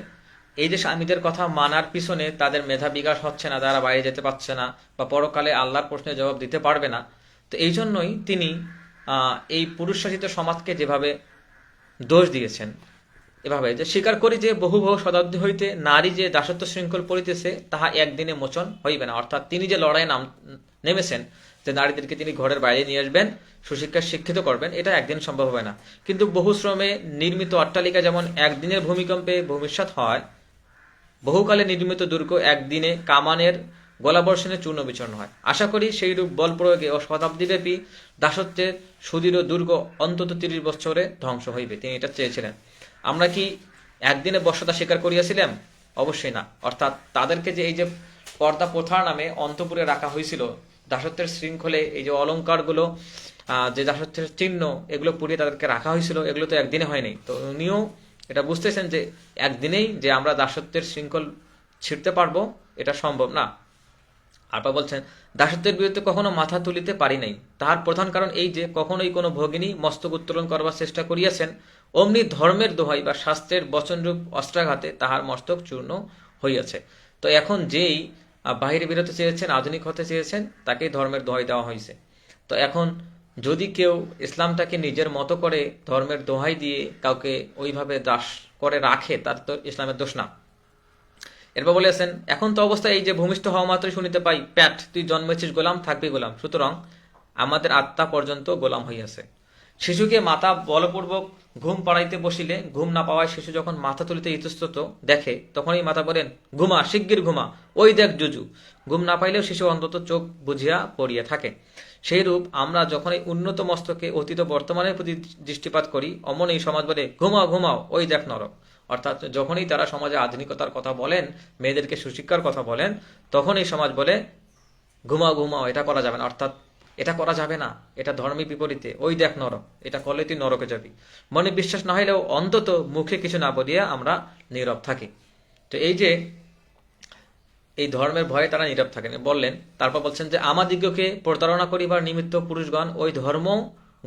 এই যে স্বামীদের কথা মানার পিছনে তাদের মেধা বিকাশ হচ্ছে না, তারা বাইরে যেতে পারছে না, বা পরকালে আল্লাহর প্রশ্নের জবাব দিতে পারবে না। তো এই জন্যই তিনি এই পুরুষ শাসিত সমাজকে যেভাবে দোষ দিয়েছেন, এভাবে যে স্বীকার করি যে বহু বহু শতাব্দী হইতে নারী যে দাসত্ব শৃঙ্খল পড়িতেছে তাহা একদিনে মোচন হইবে না। অর্থাৎ তিনি যে লড়াইয়ে নেমেছেন যে নারীদেরকে তিনি ঘরের বাইরে নিয়ে আসবেন, সুশিক্ষায় শিক্ষিত করবেন, এটা একদিন সম্ভব হবে না। কিন্তু বহু শ্রমে নির্মিত অট্টালিকা যেমন একদিনের ভূমিকম্পে ভূমিষ্যৎ হয়, বহুকালে নির্মিত দুর্গ একদিনে কামানের গোলাবর্ষণে চূর্ণ বিচূর্ণ হয়। আশা করি সেইরূপ বল প্রয়োগে ও শতাব্দীব্যাপী দাসত্বের সুদৃঢ় দুর্গ অন্তত 30 বছরে ধ্বংস হইবে। তিনি এটা চেয়েছিলেন। আমরা কি একদিনে বর্ষতা স্বীকার করিয়াছিলাম? অবশ্যই না। অর্থাৎ তাদেরকে যে এই যে পর্দা প্রথার নামে অন্তঃপুরে রাখা হয়েছিল, দাসত্বের শৃঙ্খলে এই যে অলঙ্কারগুলো, যে দাসত্বের চিহ্ন, এগুলো পুড়িয়ে তাদেরকে রাখা হয়েছিল, এগুলো তো একদিনে হয়নি। তো উনিও এটা বুঝতেছেন যে একদিনেই যে আমরা দাসত্বের শৃঙ্খল ছিঁড়তে পারবো এটা সম্ভব না। আপা বলছেন, দাসত্বের বিরুদ্ধে কখনো মাথা তুলিতে পারি নাই, তাহার প্রধান কারণ এই যে কখনোই কোনো ভগিনী মস্তক উত্তোলন করবার চেষ্টা করিয়াছেন, অমনি ধর্মের দোহাই বা শাস্ত্রের বচনরূপ অস্ত্রাঘাতে তাহার মস্তক চূর্ণ হইয়াছে। তো এখন যেই বাহিরে বেরোতে চেয়েছেন, আধুনিক হতে চেয়েছেন, তাকেই ধর্মের দোহাই দেওয়া হয়েছে। তো এখন যদি কেউ ইসলামটাকে নিজের মতো করে ধর্মের দোহাই দিয়ে কাউকে ওইভাবে দাস করে রাখে, তার তো ইসলামের দোষ না। এরপর বলেছেন, এখন তো অবস্থা এই যে ভূমিষ্ঠ হওয়া মাত্রই শুনিতে পাই, প্যাট তুই জন্মেছিস গোলাম, থাকবি গোলাম, সুতরাং আমাদের আত্মা পর্যন্ত গোলাম হইয়াছে। শিশুকে মাতা বলপূর্বক ঘুম পাড়াইতে বসিলে ঘুম না পাওয়ায় শিশু যখন মাথা তুলিতে ইতস্তত দেখে, তখনই মাতা বলেন, ঘুমা, শিগগির ঘুমা, ওই দেখ জুজু। ঘুম না পাইলেও শিশু অন্তত চোখ বুঝিয়া পড়িয়া থাকে। সেইরূপ আমরা যখন এই উন্নত মস্তকে অতীত বর্তমানের প্রতি দৃষ্টিপাত করি, অমন এই সমাজ বলে, ঘুমাও ঘুমাও, ওই দেখ নরক। অর্থাৎ যখনই তারা সমাজে আধুনিকতার কথা বলেন, মেয়েদেরকে সুশিক্ষার কথা বলেন, তখন এই সমাজ বলে, ঘুমাও ঘুমাও, এটা করা যাবে না, অর্থাৎ এটা করা যাবে না, এটা ধর্মের বিপরীতে, ওই দেখ নরক, এটা করলে তুই নরকে যাবি। মনে বিশ্বাস না হইলেও অন্তত মুখে কিছু না বলিয়া আমরা নীরব থাকি। তো এই যে এই ধর্মের ভয়ে তারা নীরব থাকেন বললেন। তারপর বলছেন যে, আমাদিগকে প্রতারণা করিবার নিমিত্ত পুরুষগণ ওই ধর্ম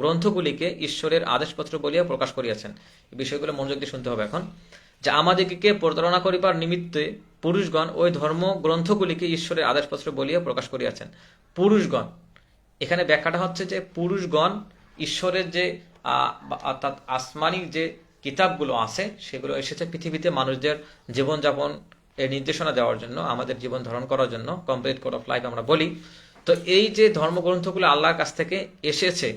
গ্রন্থগুলিকে ঈশ্বরের আদেশপত্র বলিয়া প্রকাশ করিয়াছেন। এই বিষয়গুলো মনোযোগ দিয়ে শুনতে হবে এখন। যে আমাদিগকে প্রতারণা করিবার নিমিত্তে পুরুষগণ ওই ধর্ম গ্রন্থগুলিকে ঈশ্বরের আদেশপত্র বলিয়া প্রকাশ করিয়াছেন। পুরুষগণ, এখানে ব্যাখ্যাটা হচ্ছে যে পুরুষগণ ঈশ্বরের যে অর্থাৎ আসমানি যে কিতাবগুলো আছে, সেগুলো এসেছে পৃথিবীতে মানুষদের জীবনযাপন এর নির্দেশনা দেওয়ার জন্য, আমাদের জীবন ধারণ করার জন্য, কমপ্লিট কোড অফ লাইফ আমরা বলি। তো এই যে ধর্মগ্রন্থগুলো আল্লাহর কাছ থেকে এসেছে,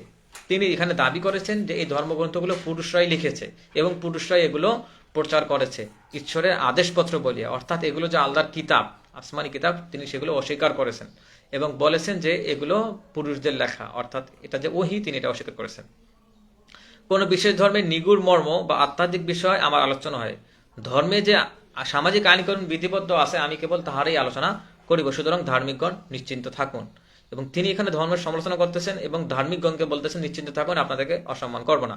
তিনি এখানে দাবি করেছেন যে এই ধর্মগ্রন্থগুলো পুরুষরাই লিখেছে এবং পুরুষরাই এগুলো প্রচার করেছে ঈশ্বরের আদেশপত্র বলিয়া। অর্থাৎ এগুলো যে আল্লাহর কিতাব, আসমানি কিতাব, তিনি সেগুলো অস্বীকার করেছেন এবং বলেছেন যে এগুলো পুরুষদের লেখা, অর্থাৎ এটা যে ওহী, তিনি এটা অস্বীকার করেছেন। কোন বিশেষ ধর্মের নিগুড় মর্ম বা আধ্যাত্মিক বিষয় আমার আলোচনা হয়, ধর্মে যে সামাজিক আইনকানুন বিধিবদ্ধ আছে, আমি কেবল তাহারই আলোচনা করিব, সুতরাং ধার্মিকগণ নিশ্চিন্ত থাকুন। এবং তিনি এখানে ধর্মের সমালোচনা করতেছেন এবং ধার্মিকগণকে বলতেছেন, নিশ্চিন্ত থাকুন, আপনাদেরকে অসম্মান করব না।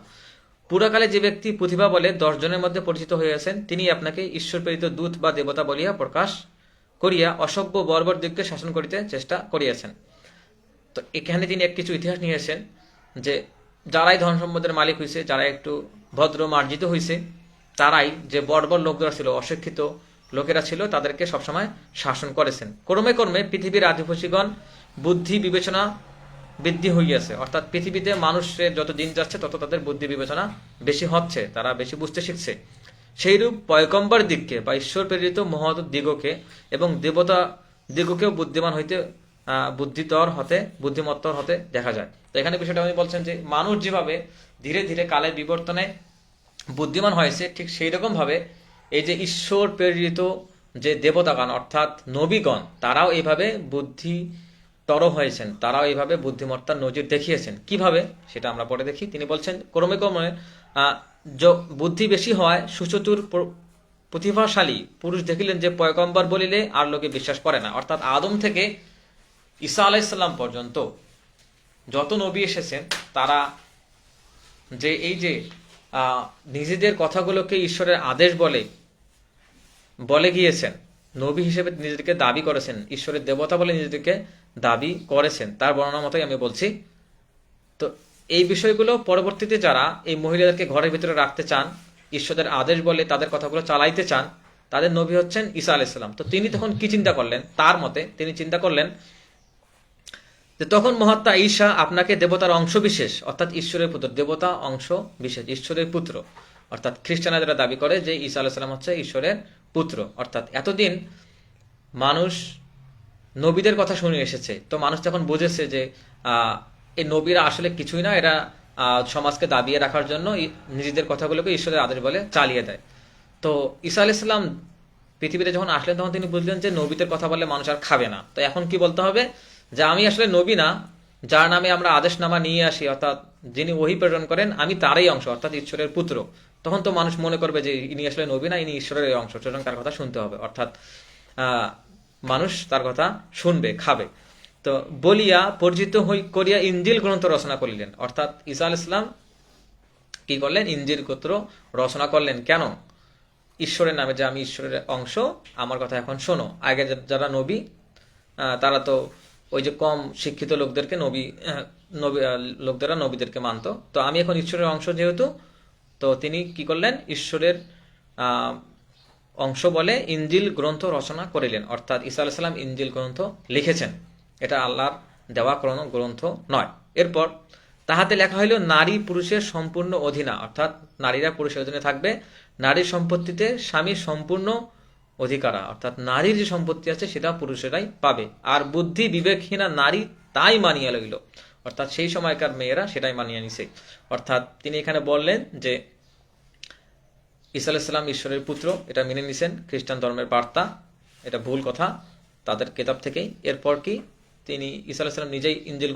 পুরাকালে যে ব্যক্তি প্রতিভা বলে 10 জনের মধ্যে পরিচিত হয়েছেন, তিনি আপনাকে ঈশ্বর প্রেরিত দূত বা দেবতা বলিয়া প্রকাশ করিয়া অসভ্য বর্বর দিগকে শাসন করিতে চেষ্টা করিয়াছেন। তো এখানে তিনি এক কিছু ইতিহাস নিয়েছেন যে যারাই ধন সম্পদের মালিক হয়েছে, যারা একটু ভদ্র মার্জিত হয়েছে, তারাই যে বর্বর লোকরা ছিল, অশিক্ষিত লোকেরা ছিল, তাদেরকে সবসময় শাসন করেছেন। ক্রমে ক্রমে পৃথিবীর আদিবাসীগণ বুদ্ধি বিবেচনা বৃদ্ধি হইয়াছে, অর্থাৎ পৃথিবীতে মানুষের যত দিন যাচ্ছে তত তাদের বুদ্ধি বিবেচনা বেশি হচ্ছে, তারা বেশি বুঝতে শিখছে। সেইরূপ পয়গম্বর দিগকে বা ঈশ্বর প্রেরিত মহৎ দিগকে এবং দেবতা দিগকেও বুদ্ধিমান হইতে বুদ্ধিতর হতে, বুদ্ধিমত্তর হতে দেখা যায়। তো এখানে বিষয়টা উনি বলছেন যে মানুষ যেভাবে ধীরে ধীরে কালের বিবর্তনে বুদ্ধিমান হয়েছে, ঠিক সেই রকম ভাবে এই যে ঈশ্বর প্রেরিত যে দেবতাগণ অর্থাৎ নবীগণ, তারাও এইভাবে বুদ্ধিতর হয়েছেন, তারাও এইভাবে বুদ্ধিমত্তার নজির দেখিয়েছেন। কিভাবে সেটা আমরা পরে দেখি। তিনি বলছেন, ক্রমে ক্রমে বুদ্ধি বেশি হয় সুচতুর প্রতিভাশালী পুরুষ দেখিলেন যে পয়গম্বর বলিলে আর লোকে বিশ্বাস করে না। অর্থাৎ আদম থেকে ঈসা আলাইসাল্লাম পর্যন্ত যত নবী এসেছেন, তারা যে এই যে নিজেদের কথাগুলোকে ঈশ্বরের আদেশ বলে গিয়েছেন, নবী হিসেবে নিজেদেরকে দাবি করেছেন, ঈশ্বরের দেবতা বলে নিজেদেরকে দাবি করেছেন, তার বর্ণনা মতোই আমি বলছি। তো এই বিষয়গুলো পরবর্তীতে যারা এই মহিলাদেরকে ঘরের ভিতরে রাখতে চান, ঈশ্বরের আদেশ বলে তাদের কথাগুলো চালাইতে চান, তাদের নবী হচ্ছেন ঈসা আলাইসাল্লাম। তো তিনি তখন কি চিন্তা করলেন, তার মতে তিনি চিন্তা করলেন যে তখন মহাত্মা ঈসা আপনাকে দেবতার অংশ বিশেষ অর্থাৎ ঈশ্বরের পুত্র, দেবতা অংশ বিশেষ ঈশ্বরের পুত্র, অর্থাৎ খ্রিস্টানরা যারা দাবি করে যে ঈসা আলাইহিস সালাম হচ্ছে ঈশ্বরের পুত্র। অর্থাৎ এতদিন মানুষ নবীদের কথা শুনে এসেছে, তো মানুষ যখন বুঝেছে যে এই নবীরা আসলে কিছুই না, এরা সমাজকে দাবিয়ে রাখার জন্য নিজেদের কথাগুলোকে ঈশ্বরের আদেশ বলে চালিয়ে দেয়। তো ঈসা আলাইহিস সালাম পৃথিবীতে যখন আসলেন, তখন তিনি বুঝলেন যে নবীদের কথা বললে মানুষ আর খাবে না। তো এখন কি বলতে হবে, যে আমি আসলে নবী না, যার নামে আমরা আদেশনামা নিয়ে আসি, অর্থাৎ যিনি ওহী প্রেরণ করেন, আমি তারই অংশ, অর্থাৎ ঈশ্বরের পুত্র। তখন তো মানুষ মনে করবে যে ইনি আসলে নবী না, ইনি ঈশ্বরের অংশ, সুতরাং তার কথা শুনতে হবে, অর্থাৎ মানুষ তার কথা শুনবে, খাবে। তো বলিয়া পরিচিত করিয়া ইনজিল গ্রন্থ রচনা করিলেন। অর্থাৎ ঈসা আলাইহিস সালাম কি করলেন, ইনজিল গ্রন্থ রচনা করলেন। কেন? ঈশ্বরের নামে, যে আমি ঈশ্বরের অংশ, আমার কথা এখন শোনো। আগে যারা নবী, তারা তো ওই যে কম শিক্ষিত লোকদেরকে লোকদেরা নবীদেরকে মানতো। তো আমি এখন ঈশ্বরের অংশ যেহেতু, তো তিনি কি করলেন, ঈশ্বরের আহ, অংশ বলে ইনজিল গ্রন্থ রচনা করিলেন, অর্থাৎ ঈসা আলাইহিস সালাম ইনজিল গ্রন্থ লিখেছেন, এটা আল্লাহর দেওয়া কোনো গ্রন্থ নয়। এরপর তাহাতে লেখা হইল নারী পুরুষের সম্পূর্ণ অধীনা, অর্থাৎ নারীরা পুরুষের অধীনে থাকবে, নারীর সম্পত্তিতে স্বামীর সম্পূর্ণ অধিকারা, অর্থাৎ নারীর যে সম্পত্তি আছে সেটা পুরুষেরাই পাবে, আর বুদ্ধি বিবেকহীনা নারী তাই মানিয়া লইল, অর্থাৎ সেই সময়কার মেয়েরা সেটাই মানিয়ে নিছে। অর্থাৎ তিনি এখানে বললেন যে ঈসা আলাইহিস সালাম ঈশ্বরের পুত্র, এটা মেনে নিছেন খ্রিস্টান ধর্মের বার্তা, এটা ভুল কথা তাদের কেতাব থেকেই। এরপর কি তিনি ঈসা আলাইহিস সালাম নিজেই ইনজিল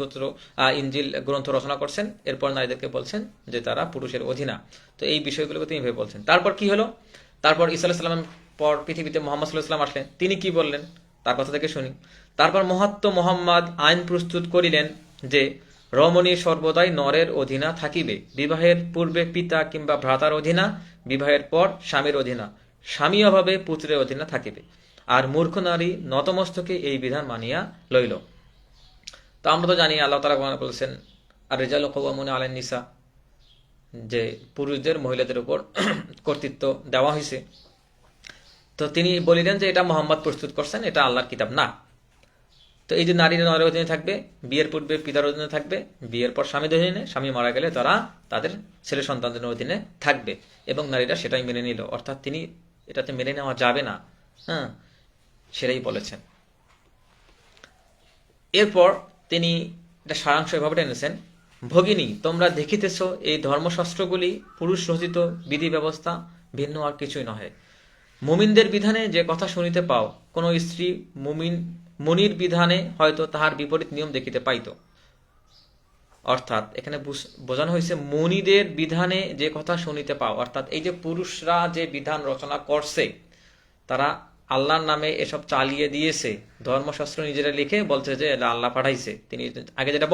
গ্রন্থ রচনা করছেন, এরপর নারীদেরকে বলছেন যে তারা পুরুষের অধীনা। তো এই বিষয়গুলোকে তিনি ভেবে বলছেন। তারপর কি হলো, তারপর ঈসা আলাইহিস সালামের পর পৃথিবীতে মুহাম্মদ সাল্লাল্লাহু আলাইহি ওয়াসাল্লাম আসলেন, তিনি কি বললেন তার কথা থেকে শুনি। তারপর মহাত্ম মোহাম্মদ আইন প্রস্তুত করিলেন যে রমণী সর্বদাই নরের অধীনা থাকিবে, বিবাহের পূর্বে পিতা কিংবা ভ্রাতার অধীনা, বিবাহের পর স্বামীর অধীনা, স্বামী অভাবে পুত্রের অধীনা থাকিবে, আর মূর্খ নারী নতমস্তকে এই বিধান মানিয়া লইল। তো আমরা তো জানি আল্লাহ তাআলা বলেছেন আর রিজালু কাওয়ামুনা আলান নিসা, যে পুরুষদের মহিলাদের উপর কর্তৃত্ব দেওয়া হয়েছে। তো তিনি বলিলেন যে এটা মোহাম্মদ প্রস্তুত করছেন, এটা আল্লাহর কিতাব না। তো এই যে নারীরা নরের অধীনে থাকবে, বিয়ের পূর্বে পিতার অধীনে থাকবে, বিয়ের পর স্বামীর অধীনে, স্বামী মারা গেলে তারা তাদের ছেলে সন্তানদের অধীনে থাকবে, এবং নারীরা সেটাই মেনে নিল, অর্থাৎ তিনি এটাতে মেনে নেওয়া যাবে না, হ্যাঁ, সেটাই বলেছেন। এরপর তিনি এটা সারাংশ এভাবে টেনেছেন, ভগিনী তোমরা দেখিতেছ এই ধর্মশাস্ত্রগুলি পুরুষ রচিত বিধি ব্যবস্থা, ভিন্ন আর কিছুই নহে। মুমিনদের বিধানে যে কথা শুনিতে পাও, কোন স্ত্রী মুনির বিধানে হয়তো তাহার বিপরীত নিয়ম দেখিতে পাইত। অর্থাৎ এখানে বোঝানো হয়েছে মুনিদের বিধানে যে কথা শুনিতে পাও, অর্থাৎ এই যে পুরুষরা যে বিধান রচনা করছে, তারা আল্লাহর নামে এসব চালিয়ে দিয়েছে, ধর্মশাস্ত্র নিজেরা লিখে বলছে যে আল্লাহ পাঠাইছে। তিনি আগে যেটা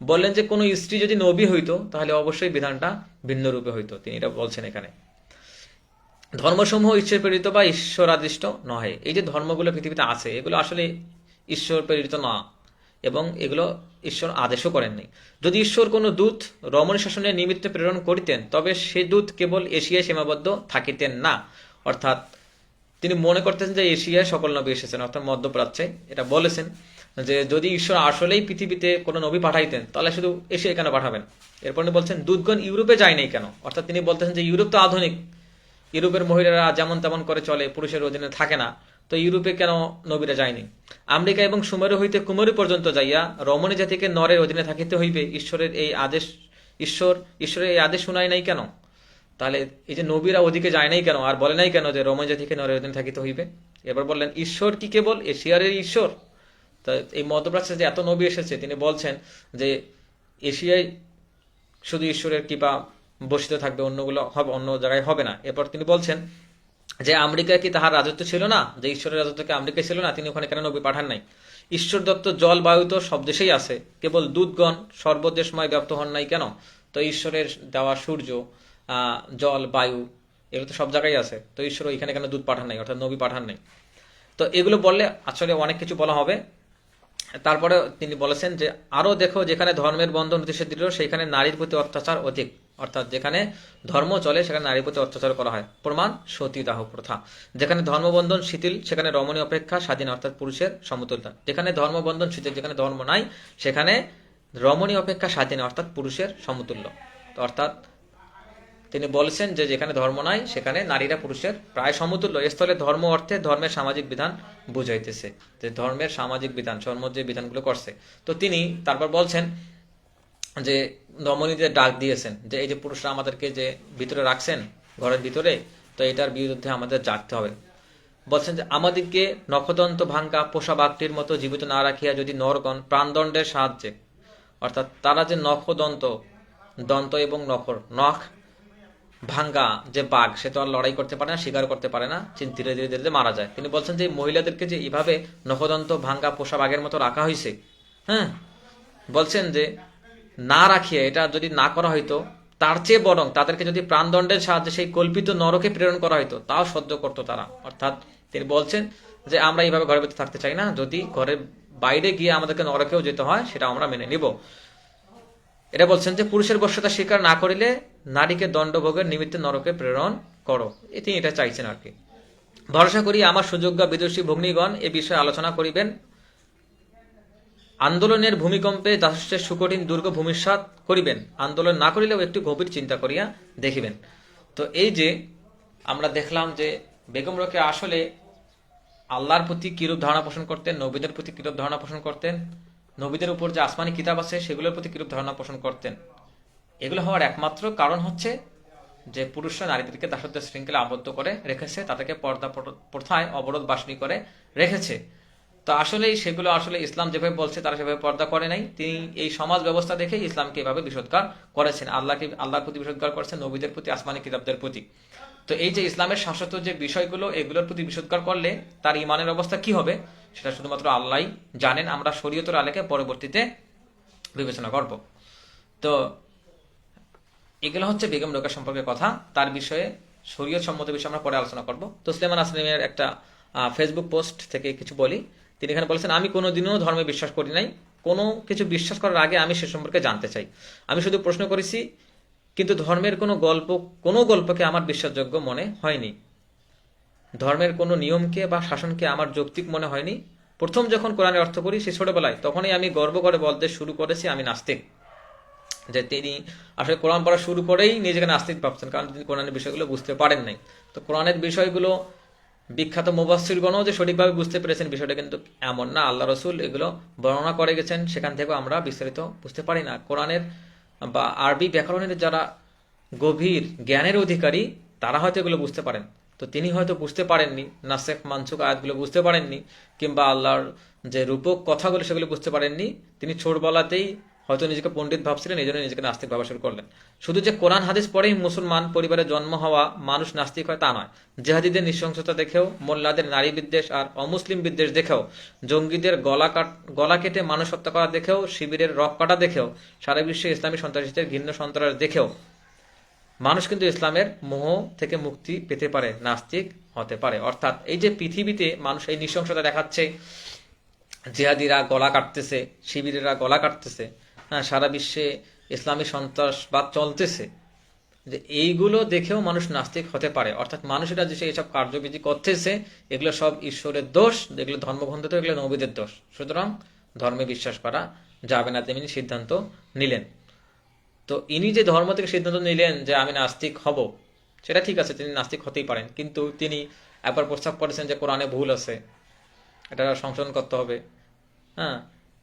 বললেন যে কোনো স্ত্রী যদি নবী হইতো তাহলে অবশ্যই বিধানটা ভিন্ন রূপে হইতো, তিনি এটা বলছেন এখানে। ধর্মসমূহ ঈশ্বর প্রেরিত বা ঈশ্বর আদিষ্ট নহে। এই যে ধর্মগুলো পৃথিবীতে আছে এগুলো আসলে ঈশ্বর প্রেরিত না, এবং এগুলো ঈশ্বর আদেশও করেননি। যদি ঈশ্বর কোনো দূত রমণী শাসনের নিমিত্তে প্রেরণ করিতেন, তবে সে দূত কেবল এশিয়ায় সীমাবদ্ধ থাকিতেন না, অর্থাৎ তিনি মনে করতেছেন যে এশিয়ায় সকল নবী এসেছেন, অর্থাৎ মধ্যপ্রাচ্যে। এটা বলেছেন যে যদি ঈশ্বর আসলেই পৃথিবীতে কোনো নবী পাঠাইতেন তাহলে শুধু এশিয়ায় কেন পাঠাবেন। এরপর বলছেন দূতগণ ইউরোপে যায় নাই কেন, অর্থাৎ তিনি বলতেছেন যে ইউরোপ তো আধুনিক, ইউরোপের মহিলারা যেমন তেমন করে চলে, পুরুষের অধীনে থাকে না, তো ইউরোপে কেন নবীরা যায়নি। আমেরিকা এবং সুমেরু হইতে কুমেরু পর্যন্ত যাইয়া রমণী জাতিকে নরের অধীনে থাকিতে হইবে, ঈশ্বরের এই আদেশ শুনাই নাই কেন। তাহলে এই যে নবীরা ওদিকে যায় নাই কেন, আর বলে নাই কেন যে রমণী জাতিকে নরের অধীনে থাকিতে হইবে। এবার বললেন ঈশ্বর কি কেবল এশিয়ারের ঈশ্বর। তা এই মধ্যপ্রাচ্যে যে এত নবী এসেছে, তিনি বলছেন যে এশিয়ায় শুধু ঈশ্বরের কৃপা বসিত থাকবে, অন্যগুলো হবে, অন্য জায়গায় হবে না। এরপর তিনি বলছেন যে আমেরিকায় কি তাহার রাজত্ব ছিল না, যে ঈশ্বরের রাজত্ব কি আমেরিকায় ছিল না, তিনি ওখানে কেন নবী পাঠান নাই। ঈশ্বর দত্ত জল বায়ু তো সব দেশেই আছে, কেবল দূতগণ সর্বদেশময় ব্যাপ্ত হন নাই কেন। তো ঈশ্বরের দেওয়া সূর্য, জল, বায়ু, এগুলো তো সব জায়গায় আছে, তো ঈশ্বর এখানে কেন দূত পাঠান নাই, অর্থাৎ নবী পাঠান নাই। তো এগুলো বললে আসলে অনেক কিছু বলা হবে। তারপরে তিনি বলেছেন যে আরো দেখো, যেখানে ধর্মের বন্ধন অতিশয় দৃঢ় সেখানে নারীর প্রতি অত্যাচার অধিক, অর্থাৎ যেখানে ধর্ম চলে সেখানে নারীর প্রতি অত্যাচার করা হয়। প্রমাণ সতীদাহ প্রথা। যেখানে ধর্মবন্ধন শিথিল সেখানে রমণী অপেক্ষা স্বাধীন, অর্থাৎ পুরুষের সমতুল্য। যেখানে ধর্মবন্ধন শিথিল, যেখানে ধর্ম নাই সেখানে রমণী অপেক্ষা স্বাধীন, অর্থাৎ পুরুষের সমতুল্য। অর্থাৎ তিনি বলছেন যে যেখানে ধর্ম নাই সেখানে নারীরা পুরুষের প্রায় সমতুল্য। এ স্থলে ধর্ম অর্থে ধর্মের সামাজিক বিধান বুঝাইতেছে, যে ধর্মের সামাজিক বিধান, ধর্ম যে বিধানগুলো করছে। তো তিনি তারপর বলছেন যে রমণীদের ডাক দিয়েছেন যে এই যে পুরুষরা আমাদেরকে যে ভিতরে রাখছেন ঘরের ভিতরে, তো এটার বিরুদ্ধে আমাদের জাগতে হবে। বলছেন যে আমাদেরকে নখদন্ত ভাঙ্গা পোষা বাঘটির মতো জীবিত না রাখিয়া যদি নরগণ প্রাণদণ্ডের সাহায্যে, অর্থাৎ তারা যে দন্ত এবং নখ ভাঙ্গা যে বাঘ, সে তো আর লড়াই করতে পারে না, শিকার করতে পারে না, ধীরে ধীরে ধীরে মারা যায়। তিনি বলছেন যে মহিলাদেরকে যে এইভাবে নখদন্ত ভাঙ্গা পোষা বাঘের মতো রাখা হয়েছে, হ্যাঁ, বলছেন যে না রাখিয়ে এটা যদি না করা হইতো, তার চেয়ে বরং তাদেরকে যদি প্রাণদণ্ডের সাহায্যে সেই কল্পিত নরকে প্রেরণ করা হইতো, তাও সহ্য করতো তারা। অর্থাৎ তিনি বলছেন যে আমরা এইভাবে ঘরের ভিতরে থাকতে চাই না, যদি ঘরের বাইরে গিয়ে আমাদেরকে নরকেও যেতে হয় সেটা আমরা মেনে নিব। এটা বলছেন যে পুরুষের বশ্যতা স্বীকার না করিলে নারীকে দণ্ডভোগের নিমিত্তে নরকে প্রেরণ করো, তিনি এটা চাইছেন আর কি। ভরসা করি আমার সুযোগ্য বিদুষী ভগ্নীগণ এ বিষয়ে আলোচনা করিবেন, আন্দোলনের ভূমিকম্পে দাসের সুকঠিন দুর্গ ভূমিষ্যাৎ করিবেন, আন্দোলন না করিলেও একটু গভীর চিন্তা করিয়া দেখিবেন। তো এই যে আমরা দেখলাম যে বেগম রোকেয়া আসলে আল্লাহর প্রতি কিরূপ ধারণা পোষণ করতেন, নবীদের প্রতি কিরূপ ধারণা পোষণ করতেন, নবীদের উপর যে আসমানি কিতাব আছে সেগুলোর প্রতি কিরূপ ধারণা পোষণ করতেন, এগুলো হওয়ার একমাত্র কারণ হচ্ছে যে পুরুষরা নারীদেরকে দাসত্বের শৃঙ্খলা আবদ্ধ করে রেখেছে, তাদেরকে পর্দা প্রথায় অবরোধ বাসনী করে রেখেছে। তো আসলে সেগুলো আসলে ইসলাম যেভাবে বলছে তারা সেভাবে পর্দা করে নাই। তিনি এই সমাজ ব্যবস্থা দেখে ইসলামকে এভাবে বিষোদ্গার করেছেন, আল্লাহর প্রতি বিষোদ্গার করেছেন, নবীদের প্রতি, আসমানি কিতাবদের প্রতি। তো এই যে ইসলামের শাশ্বত যে বিষয়গুলো, এগুলোর প্রতি বিষোদ্গার করলে তার ইমানের অবস্থা কি হবে সেটা শুধুমাত্র আল্লাহই জানেন। আমরা শরীয়তের আলোকে পরবর্তীতে বিবেচনা করব। তো এগুলো হচ্ছে বেগম রোকেয়া সম্পর্কে কথা, তার বিষয়ে শরীয়ত সম্মত বিষয়ে আমরা পরে আলোচনা করব। তো সুলেমান আসলামের একটা ফেসবুক পোস্ট থেকে কিছু বলি। তিনি এখানে বলেছেন, আমি কোনোদিনও ধর্মে বিশ্বাস করি নাই, কোনো কিছু বিশ্বাস করার আগে আমি সে সম্পর্কে জানতে চাই। আমি শুধু প্রশ্ন করেছি, কিন্তু ধর্মের কোনো গল্পকে আমার বিশ্বাসযোগ্য মনে হয়নি, ধর্মের কোনো নিয়মকে বা শাসনকে আমার যৌক্তিক মনে হয়নি। প্রথম যখন কোরআনের অর্থ করি সে ছোটবেলায়, তখনই আমি গর্ব করে বলতে শুরু করেছি আমি নাস্তিক। যে তিনি আসলে কোরআন পড়া শুরু করেই নিজেকে নাস্তিক ভাবছেন, কারণ তিনি কোরআনের বিষয়গুলো বুঝতে পারেন নাই। তো কোরআনের বিষয়গুলো বিখ্যাত মুফাসসিরগণও যে সঠিকভাবে বুঝতে পেরেছেন বিষয়টা কিন্তু এমন না, আল্লাহ রসুল এগুলো বর্ণনা করে গেছেন, সেখান থেকেও আমরা বিস্তারিত বুঝতে পারি না। কোরআনের বা আরবি ব্যাকরণের যারা গভীর জ্ঞানের অধিকারী তারা হয়তো এগুলো বুঝতে পারেন, তো তিনি হয়তো বুঝতে পারেননি, নাসেখ মানসুখ আয়াতগুলো বুঝতে পারেননি, কিংবা আল্লাহর যে রূপক কথাগুলো সেগুলো বুঝতে পারেননি। তিনি ছোটবেলাতেই হয়তো নিজেকে পণ্ডিত ভাবছিলেন, এই জন্য নিজেকে নাস্তিক ভাবা শুরু করলেন। শুধু যে কোরআন হাদিস পড়েই মুসলমান পরিবারে জন্ম হওয়া মানুষ নাস্তিক হয় তা নয়। জেহাদিদের নৃশংসতা দেখেও, মোল্লাদের নারী বিদ্বেষ আর অমুসলিম বিদ্বেষ দেখেও, জঙ্গিদের গলা কেটে মানুষ হত্যা করা দেখেও, শিবিরের রক কাটা দেখেও, সারা বিশ্বে ইসলামী সন্ত্রাসীদের ঘৃণ্য সন্ত্রাস দেখেও মানুষ কিন্তু ইসলামের মোহ থেকে মুক্তি পেতে পারে, নাস্তিক হতে পারে। অর্থাৎ এই যে পৃথিবীতে মানুষ এই নৃশংসতা দেখাচ্ছে, জিহাদিরা গলা কাটতেছে, শিবিরেরা গলা কাটতেছে, হ্যাঁ, সারা বিশ্বে ইসলামী সন্ত্রাসবাদ চলতেছে, যে এইগুলো দেখেও মানুষ নাস্তিক হতে পারে। অর্থাৎ মানুষেরা যে এইসব কার্যবিধি করতেছে এগুলো সব ঈশ্বরের দোষ, এগুলো ধর্মগ্রন্থ, এগুলো নবীদের দোষ, সুতরাং ধর্মে বিশ্বাস করা যাবে না, তেমনি সিদ্ধান্ত নিলেন। তো ইনি যে ধর্ম থেকে সিদ্ধান্ত নিলেন যে আমি নাস্তিক হব, সেটা ঠিক আছে, তিনি নাস্তিক হতেই পারেন, কিন্তু তিনি একবার প্রস্তাব করেছেন যে কোরআনে ভুল আছে, এটা সংশোধন করতে হবে। হ্যাঁ,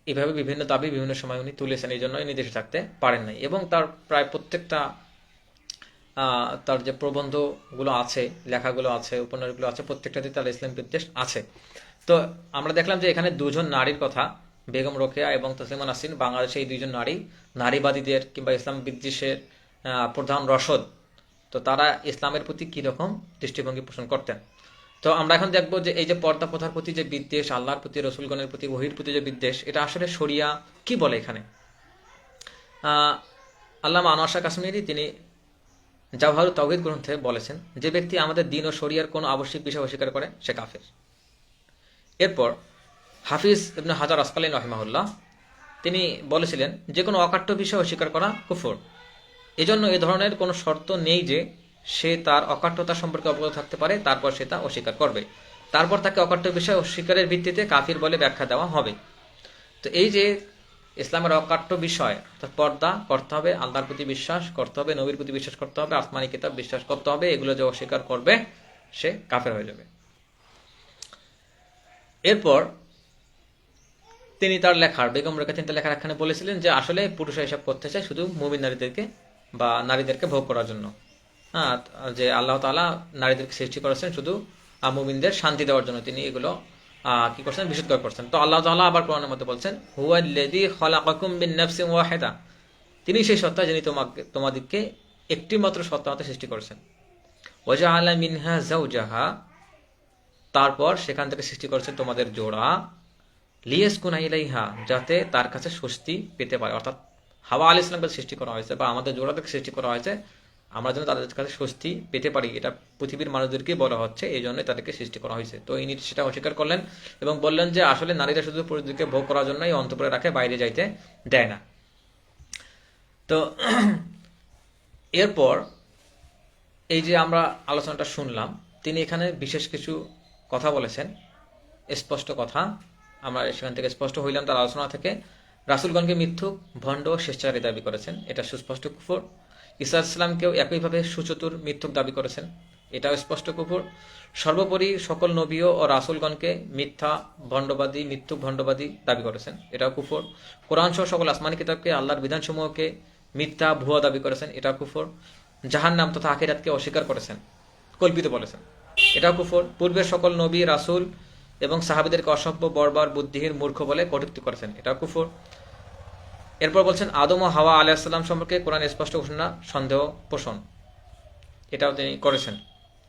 এইভাবে বিভিন্ন দাবি বিভিন্ন সময় উনি তুলেছেন, এই জন্য ইনি দেশে থাকতে পারেন নাই। এবং তার প্রায় প্রত্যেকটা তার যে প্রবন্ধগুলো আছে, লেখাগুলো আছে, উপন্যাসগুলো আছে, প্রত্যেকটাতে তার ইসলাম বিদ্বেষ আছে। তো আমরা দেখলাম যে এখানে দুজন নারীর কথা, বেগম রোকেয়া এবং তসলিমা নাসরিন, বাংলাদেশে এই দুইজন নারীবাদীদের কিংবা ইসলাম বিদ্বেষের প্রধান রসদ। তো তারা ইসলামের প্রতি কি রকম দৃষ্টিভঙ্গি পোষণ করতেন। তো আমরা এখন দেখবো যে এই যে পর্দা প্রথার প্রতি যে বিদ্বেষ, আল্লাহর প্রতি, রসুলগণের প্রতি, ওহীর প্রতি যে বিদ্বেষ, এটা আসলে শরিয়া কি বলে। এখানে আল্লামা আনোয়ার শাহ কাশ্মীরি তিনি জাওহারুত তাওহীদ গ্রন্থে বলেছেন, যে ব্যক্তি আমাদের দ্বীন ও শরিয়ার কোনো আবশ্যিক বিষয় অস্বীকার করে সে কাফের। এরপর হাফিজ ইবনে হাজার আসকালানী রাহিমাহুল্লাহ তিনি বলেছিলেন, যে কোনো অকাট্য বিষয় অস্বীকার করা কুফর। এজন্য এ ধরনের কোনো শর্ত নেই যে সে তার অকাট্যতা সম্পর্কে অবগত থাকতে পারে, তারপর সে তা অস্বীকার করবে, তারপর তাকে অকাট্য বিষয় অস্বীকারের ভিত্তিতে কাফির বলে ব্যাখ্যা দেওয়া হবে। তো এই যে ইসলামের অকাট্য বিষয়, অর্থাৎ পর্দা করতে হবে, আল্লাহর প্রতি বিশ্বাস করতে হবে, নবীর প্রতি বিশ্বাস করতে হবে, আসমানি কিতাব বিশ্বাস করতে হবে, এগুলো যে অস্বীকার করবে সে কাফের হয়ে যাবে। এরপর তিনি তার লেখার, বেগম রোকেয়া তিনি তার লেখার এখানে বলেছিলেন যে আসলে পুরুষরা এসব করতে চায় শুধু মুমিন নারীদেরকে বা নারীদেরকে ভোগ করার জন্য। হ্যাঁ, যে আল্লাহ তাআলা নারীদেরকে সৃষ্টি করেছেন শুধু মুমিনদের শান্তি দেওয়ার জন্য, তিনি এগুলো কি করছেন, বিশুদ্ধ করছেন। তো আল্লাহ তাআলা আবার কোরআনের মধ্যে বলছেন, হুয়াল্লাযী খালাকাকুম মিন নাফসিন ওয়াহিদা, তিনি সেই সত্তা যিনি তোমাদেরকে একটি মাত্র সত্তা হতে সৃষ্টি করেছেন। ওয়া জাআলা মিনহা যাওজাহা, তারপর সেখান থেকে সৃষ্টি করেছেন তোমাদের জোড়া, লিয়াসকুনা ইলাইহা, যাতে তার কাছে স্বস্তি পেতে পারে। অর্থাৎ হাওয়া আলাইহিস সালামকে সৃষ্টি করা হয়েছে বা আমাদের জোড়াদেরকে সৃষ্টি করা হয়েছে আমরা যেন তাদের কাছে স্বস্তি পেতে পারি, এটা পৃথিবীর মানুষদেরকেই বলা হচ্ছে, এই জন্য তাদেরকে সৃষ্টি করা হয়েছে। তো ইনি সেটা অস্বীকার করলেন এবং বললেন যে আসলে নারীরা শুধু পুরুষদেরকে ভোগ করার জন্যই অন্তঃপুরে রাখে, বাইরে যাইতে দেয় না। তো এরপর এই যে আমরা আলোচনাটা শুনলাম, তিনি এখানে বিশেষ কিছু কথা বলেছেন, স্পষ্ট কথা। আমরা সেখান থেকে স্পষ্ট হইলাম তার আলোচনা থেকে, রাসূলগণকে মিথ্যুক, ভণ্ড, স্বেচ্ছাচারী দাবি করেছেন, এটা সুস্পষ্ট কুফর। ঈসা ইসলামকেও একইভাবে সুচতুর, মিথ্যুক দাবি করেছেন, এটাও স্পষ্ট কুফর। সর্বোপরি সকল নবী ও রাসূলগণকে মিথ্যা, ভণ্ডবাদী, মিথ্যুক ভণ্ডবাদী দাবি করেছেন, এটাও কুফর। কোরআন সহ সকল আসমানি কিতাবকে, আল্লাহর বিধানসমূহকে মিথ্যা, ভুয়া দাবি করেছেন, এটাও কুফর। জাহান্নাম তথা আখিরাতকে অস্বীকার করেছেন, কল্পিত বলেছেন, এটাও কুফর। পূর্বের সকল নবী, রাসূল এবং সাহাবীদেরকে অসভ্য, বর্বর, বুদ্ধিহীন, মূর্খ বলে কটূক্তি করেছেন, এটাও কুফর। এরপর বলছেন আদম ও হাওয়া আলাইহিস সালাম সম্পর্কে কোরআন স্পষ্ট ঘোষণা, সন্দেহ পোষণ, এটাও তিনি করেছেন।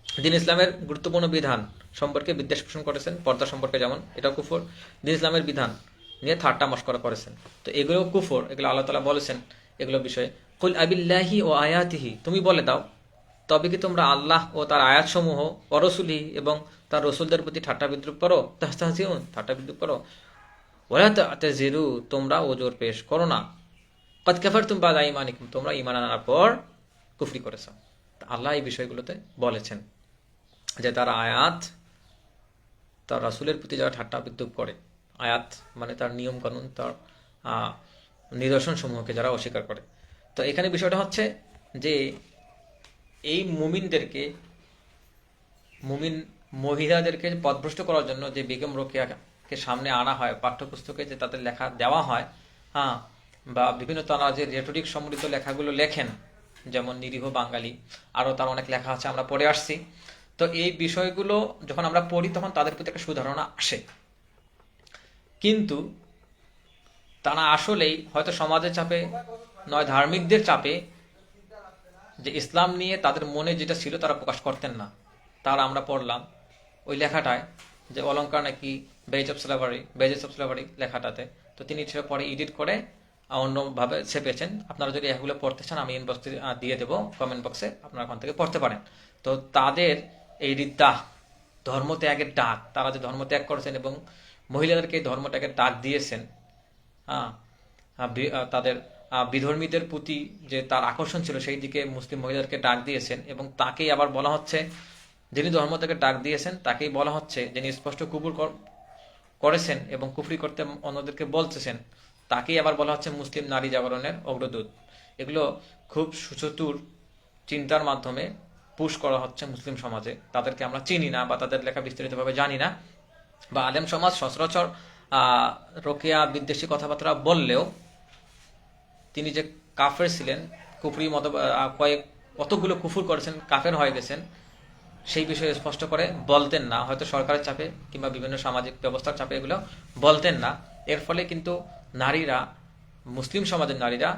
দিন ইসলামের গুরুত্বপূর্ণ বিধান সম্পর্কে বিদ্বেষ পোষণ করেছেন, পর্দা সম্পর্কে যেমন, এটাও কুফর। দিন ইসলামের বিধান নিয়ে ঠাট্টা মশকরা করেছেন, তো এগুলো কুফর, এগুলো আল্লাহ তাআলা বলেছেন এগুলো বিষয়ে। কুল আবিল্লাহি ও আয়াতিহি, তুমি বলে দাও, তবে কি তোমরা আল্লাহ ও তার আয়াতসমূহ, অরসুলি এবং তার রসুলদের প্রতি ঠাট্টা বিদ্রুপ করো, তাহতাহজিউন, ঠাট্টা বিদ্রুপ করো, ওয়ালা তা'তাজিরু, তোমরা ওজর পেশ করো না, কদ কাফারতুম বা'দা ঈমানিকুম, তোমরা ঈমান আনার পর কুফরি করেছো। আল্লাহ এই বিষয়গুলোতে বলেছেন যে তার আয়াত, তার রাসূলের প্রতি যারা ঠাট্টা বিদ্রুপ করে, আয়াত মানে তার নিয়ম কানুন, তার নিদর্শন সমূহকে যারা অস্বীকার করে। তো এখানে বিষয়টা হচ্ছে যে এই মুমিনদেরকে, মুমিন মহিলাদেরকে পথভ্রষ্ট করার জন্য যে বেগম রোকেয়াকে সামনে আনা হয়, পাঠ্যপুস্তকে যে তাদের লেখা দেওয়া হয়, হ্যাঁ, বা বিভিন্ন তারা যে রেটরিক সমৃদ্ধ লেখাগুলো লেখেন, যেমন নিরীহ বাঙালি, আরও তার অনেক লেখা আছে, আমরা পড়ে আসছি। তো এই বিষয়গুলো যখন আমরা পড়ি তখন তাদের প্রতি একটা সুধারণা আসে, কিন্তু তারা আসলেই হয়তো সমাজের চাপে নয় ধার্মিকদের চাপে যে ইসলাম নিয়ে তাদের মনে যেটা ছিল তারা প্রকাশ করতেন না। তার আমরা পড়লাম ওই লেখাটায় যে অলঙ্কার নাকি বেজেস অফ স্লাভারি লেখাটাতে, তো তিনি সেটা পরে এডিট করে অন্যভাবে ছেপেছেন। আপনারা যদি এগুলো পড়তে চান আমি ইনবক্সে দিয়ে দেবো, কমেন্ট বক্সে, আপনারা ওখান থেকে পড়তে পারেন। তো তাদের এই রিদ্দাহ, ধর্মত্যাগের ডাক, তারা যে ধর্মত্যাগ করেছেন এবং মহিলাদেরকে ধর্মত্যাগের ডাক দিয়েছেন, তাদের বিধর্মীদের প্রতি যে তার আকর্ষণ ছিল সেই দিকে মুসলিম মহিলাদেরকে ডাক দিয়েছেন, এবং তাকেই আবার বলা হচ্ছে, যিনি ধর্মত্যাগের ডাক দিয়েছেন তাকেই বলা হচ্ছে, যিনি স্পষ্ট কুফর করেছেন এবং কুফরি করতে অন্যদেরকে বলতেছেন, তাকেই আবার বলা হচ্ছে মুসলিম নারী জাগরণের অগ্রদূত। এগুলো খুব সুচতুর চিন্তার মাধ্যমে পুশ করা হচ্ছে মুসলিম সমাজে। তাদেরকে আমরা চিনি না বা তাদের লেখা বিস্তারিতভাবে জানি না, বা আলেম সমাজ সচরাচর রোকেয়া বিদ্বেষী কথাবার্তা বললেও তিনি যে কাফের ছিলেন, কুফরি মত কতগুলো কুফর করেছেন, কাফের হয়ে গেছেন, সেই বিষয়ে স্পষ্ট করে বলতেন না, হয়তো সরকারের চাপে কিংবা বিভিন্ন সামাজিক ব্যবস্থার চাপে এগুলো বলতেন না। এর ফলে কিন্তু নারীরা, মুসলিম সমাজের নারীরা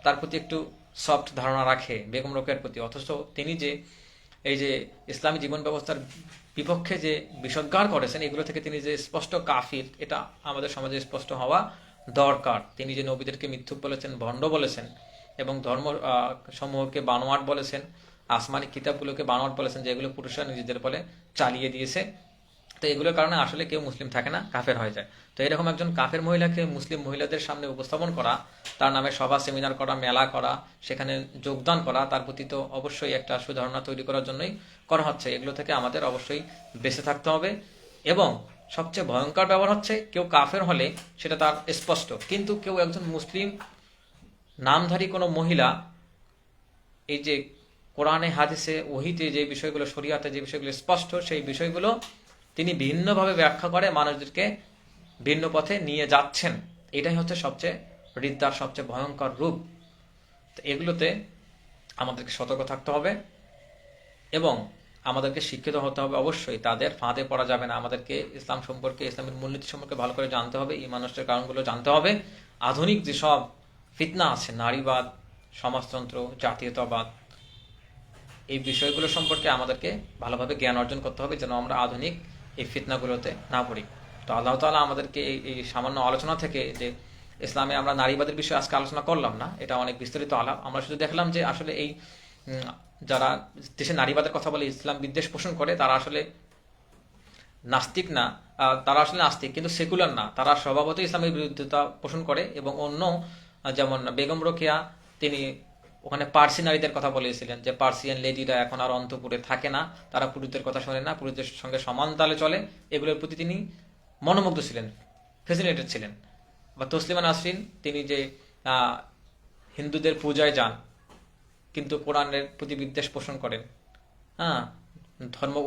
তার প্রতি একটু সফট ধারণা রাখে বেগম রোকেয়ার প্রতি, অথচ তিনি যে এই যে ইসলামী জীবন ব্যবস্থার বিপক্ষে যে বিষোদ্গার করেছেন, এগুলো থেকে তিনি যে স্পষ্ট কাফির, এটা আমাদের সমাজে স্পষ্ট হওয়া দরকার। তিনি যে নবীদেরকে মিথ্যুক বলেছেন, ভণ্ড বলেছেন, এবং ধর্ম সমূহকে বানোয়াট বলেছেন, আসমানি কিতাবগুলোকে বানোয়াট বলেছেন, যেগুলো পুরুষরা নিজেদের বলে চালিয়ে দিয়েছে। তো এগুলোর কারণে আসলে কেউ মুসলিম থাকে না, কাফের হয়ে যায়। তো এরকম একজন কাফের মহিলাকে মুসলিম মহিলাদের সামনে উপস্থাপন করা, তার নামে সভা সেমিনার করা, মেলা করা, সেখানে যোগদান করা, তার প্রতি তো অবশ্যই একটা সুধারণা তৈরি করার জন্যই করা হচ্ছে। এগুলো থেকে আমাদের অবশ্যই বেঁচে থাকতে হবে। এবং সবচেয়ে ভয়ঙ্কর ব্যাপার হচ্ছে, কেউ কাফের হলে সেটা তার স্পষ্ট, কিন্তু কেউ একজন মুসলিম নামধারী কোনো মহিলা এই যে কোরআনে হাদিসে ওহিতে যে বিষয়গুলো, শরিয়াতে যে বিষয়গুলো স্পষ্ট, সেই বিষয়গুলো তিনি ভিন্নভাবে ব্যাখ্যা করে মানুষদেরকে ভিন্ন পথে নিয়ে যাচ্ছেন। এটাই হচ্ছে সবচেয়ে রিদ্দার সবচেয়ে ভয়ঙ্কর রূপ। তো এগুলোতে আমাদেরকে সতর্ক থাকতে হবে এবং আমাদেরকে শিক্ষিত হতে হবে। অবশ্যই তাদের ফাঁদে পড়া যাবে না। আমাদেরকে ইসলাম সম্পর্কে, ইসলামের মূলনীতি সম্পর্কে ভালো করে জানতে হবে, ঈমান নষ্টের কারণগুলো জানতে হবে। আধুনিক যেসব ফিতনা আছে, নারীবাদ, সমাজতন্ত্র, জাতীয়তাবাদ, এই বিষয়গুলো সম্পর্কে আমাদেরকে ভালোভাবে জ্ঞান অর্জন করতে হবে, যেন আমরা আধুনিক এই ফিতনাগুলোতে না পড়ি। তো আল্লাহ তাআলা আমাদেরকে এই সামান্য আলোচনা থেকে যে ইসলামে আমরা নারীবাদের বিষয়ে আজকে আলোচনা করলাম না, এটা অনেক বিস্তারিত আলাপ। আমরা শুধু দেখলাম যে আসলে এই যারা দেশে নারীবাদের কথা বলে, ইসলাম বিদ্বেষ পোষণ করে, তারা আসলে নাস্তিক না, তারা আসলে নাস্তিক কিন্তু সেকুলার না, তারা স্বভাবতই ইসলামের বিরোধিতা পোষণ করে। এবং অন্য যেমন বেগম রোকেয়া, তিনি ওখানে পার্সি নারীদের কথা বলেছিলেন যে পার্সিয়ান লেডিরা এখন আর অন্তপুরে থাকে না, তারা পুরুষদের কথা শোনে না, পুরুষদের সঙ্গে সমান তালে চলে, এগুলোর প্রতি তিনি মনোমুগ্ধ ছিলেন, ফ্যাসিনেটেড ছিলেন। বা তসলিমা নাসরিন, তিনি যে হিন্দুদের পূজায় যান কিন্তু কোরআনের প্রতি বিদ্বেষ পোষণ করেন, হ্যাঁ,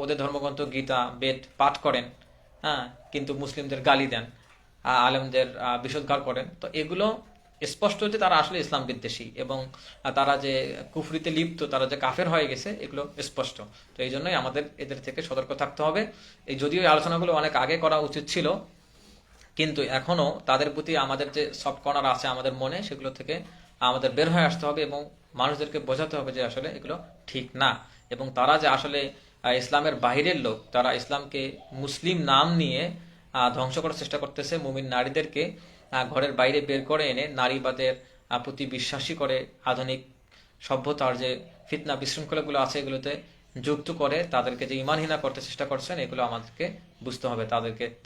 ওদের ধর্মগ্রন্থ গীতা বেদ পাঠ করেন, হ্যাঁ, কিন্তু মুসলিমদের গালি দেন, আলেমদের বিষোদ্গার করেন। তো এগুলো স্পষ্ট যে তারা আসলে ইসলাম বিদ্বেষী এবং তারা যে কুফরিতে লিপ্ত, তারা যে কাফের হয়ে গেছে, এগুলো স্পষ্ট। তো এই জন্যই আমাদের এদের থেকে সতর্ক থাকতে হবে। এই যদিও এই আলোচনাগুলো অনেক আগে করা উচিত ছিল, কিন্তু এখনো তাদের প্রতি আমাদের যে সফট কর্নার আছে আমাদের মনে, সেগুলো থেকে আমাদের বের হয়ে আসতে হবে এবং মানুষদেরকে বোঝাতে হবে যে আসলে এগুলো ঠিক না। এবং তারা যে আসলে ইসলামের বাহিরের লোক, তারা ইসলামকে মুসলিম নাম নিয়ে ধ্বংস করার চেষ্টা করতেছে। মুমিন নারীদেরকে ঘরের বাইরে বের করে এনে নারীবাদের প্রতি বিশ্বাসী করে, আধুনিক সভ্যতার যে ফিতনা বিশৃঙ্খলাগুলো আছে এগুলোতে যুক্ত করে তাদেরকে যে ইমানহীনা করতে চেষ্টা করছেন, এগুলো আমাদেরকে বুঝতে হবে,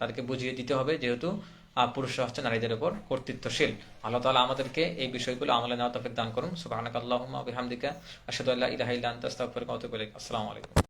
তাদেরকে বুঝিয়ে দিতে হবে, যেহেতু পুরুষরা হচ্ছে নারীদের উপর কর্তৃত্বশীল। আল্লাহ তাআলা আমাদেরকে এই বিষয়গুলো আমলে নেওয়ার তৌফিক দান করুন। সুবহানাকাল্লাহুম্মা ওয়া বিহামদিকা আশহাদু আল্লা ইলাহা ইল্লা আনতা আস্তাগফিরুকা ওয়া আতুবু ইলাইক। আসসালামু আলাইকুম।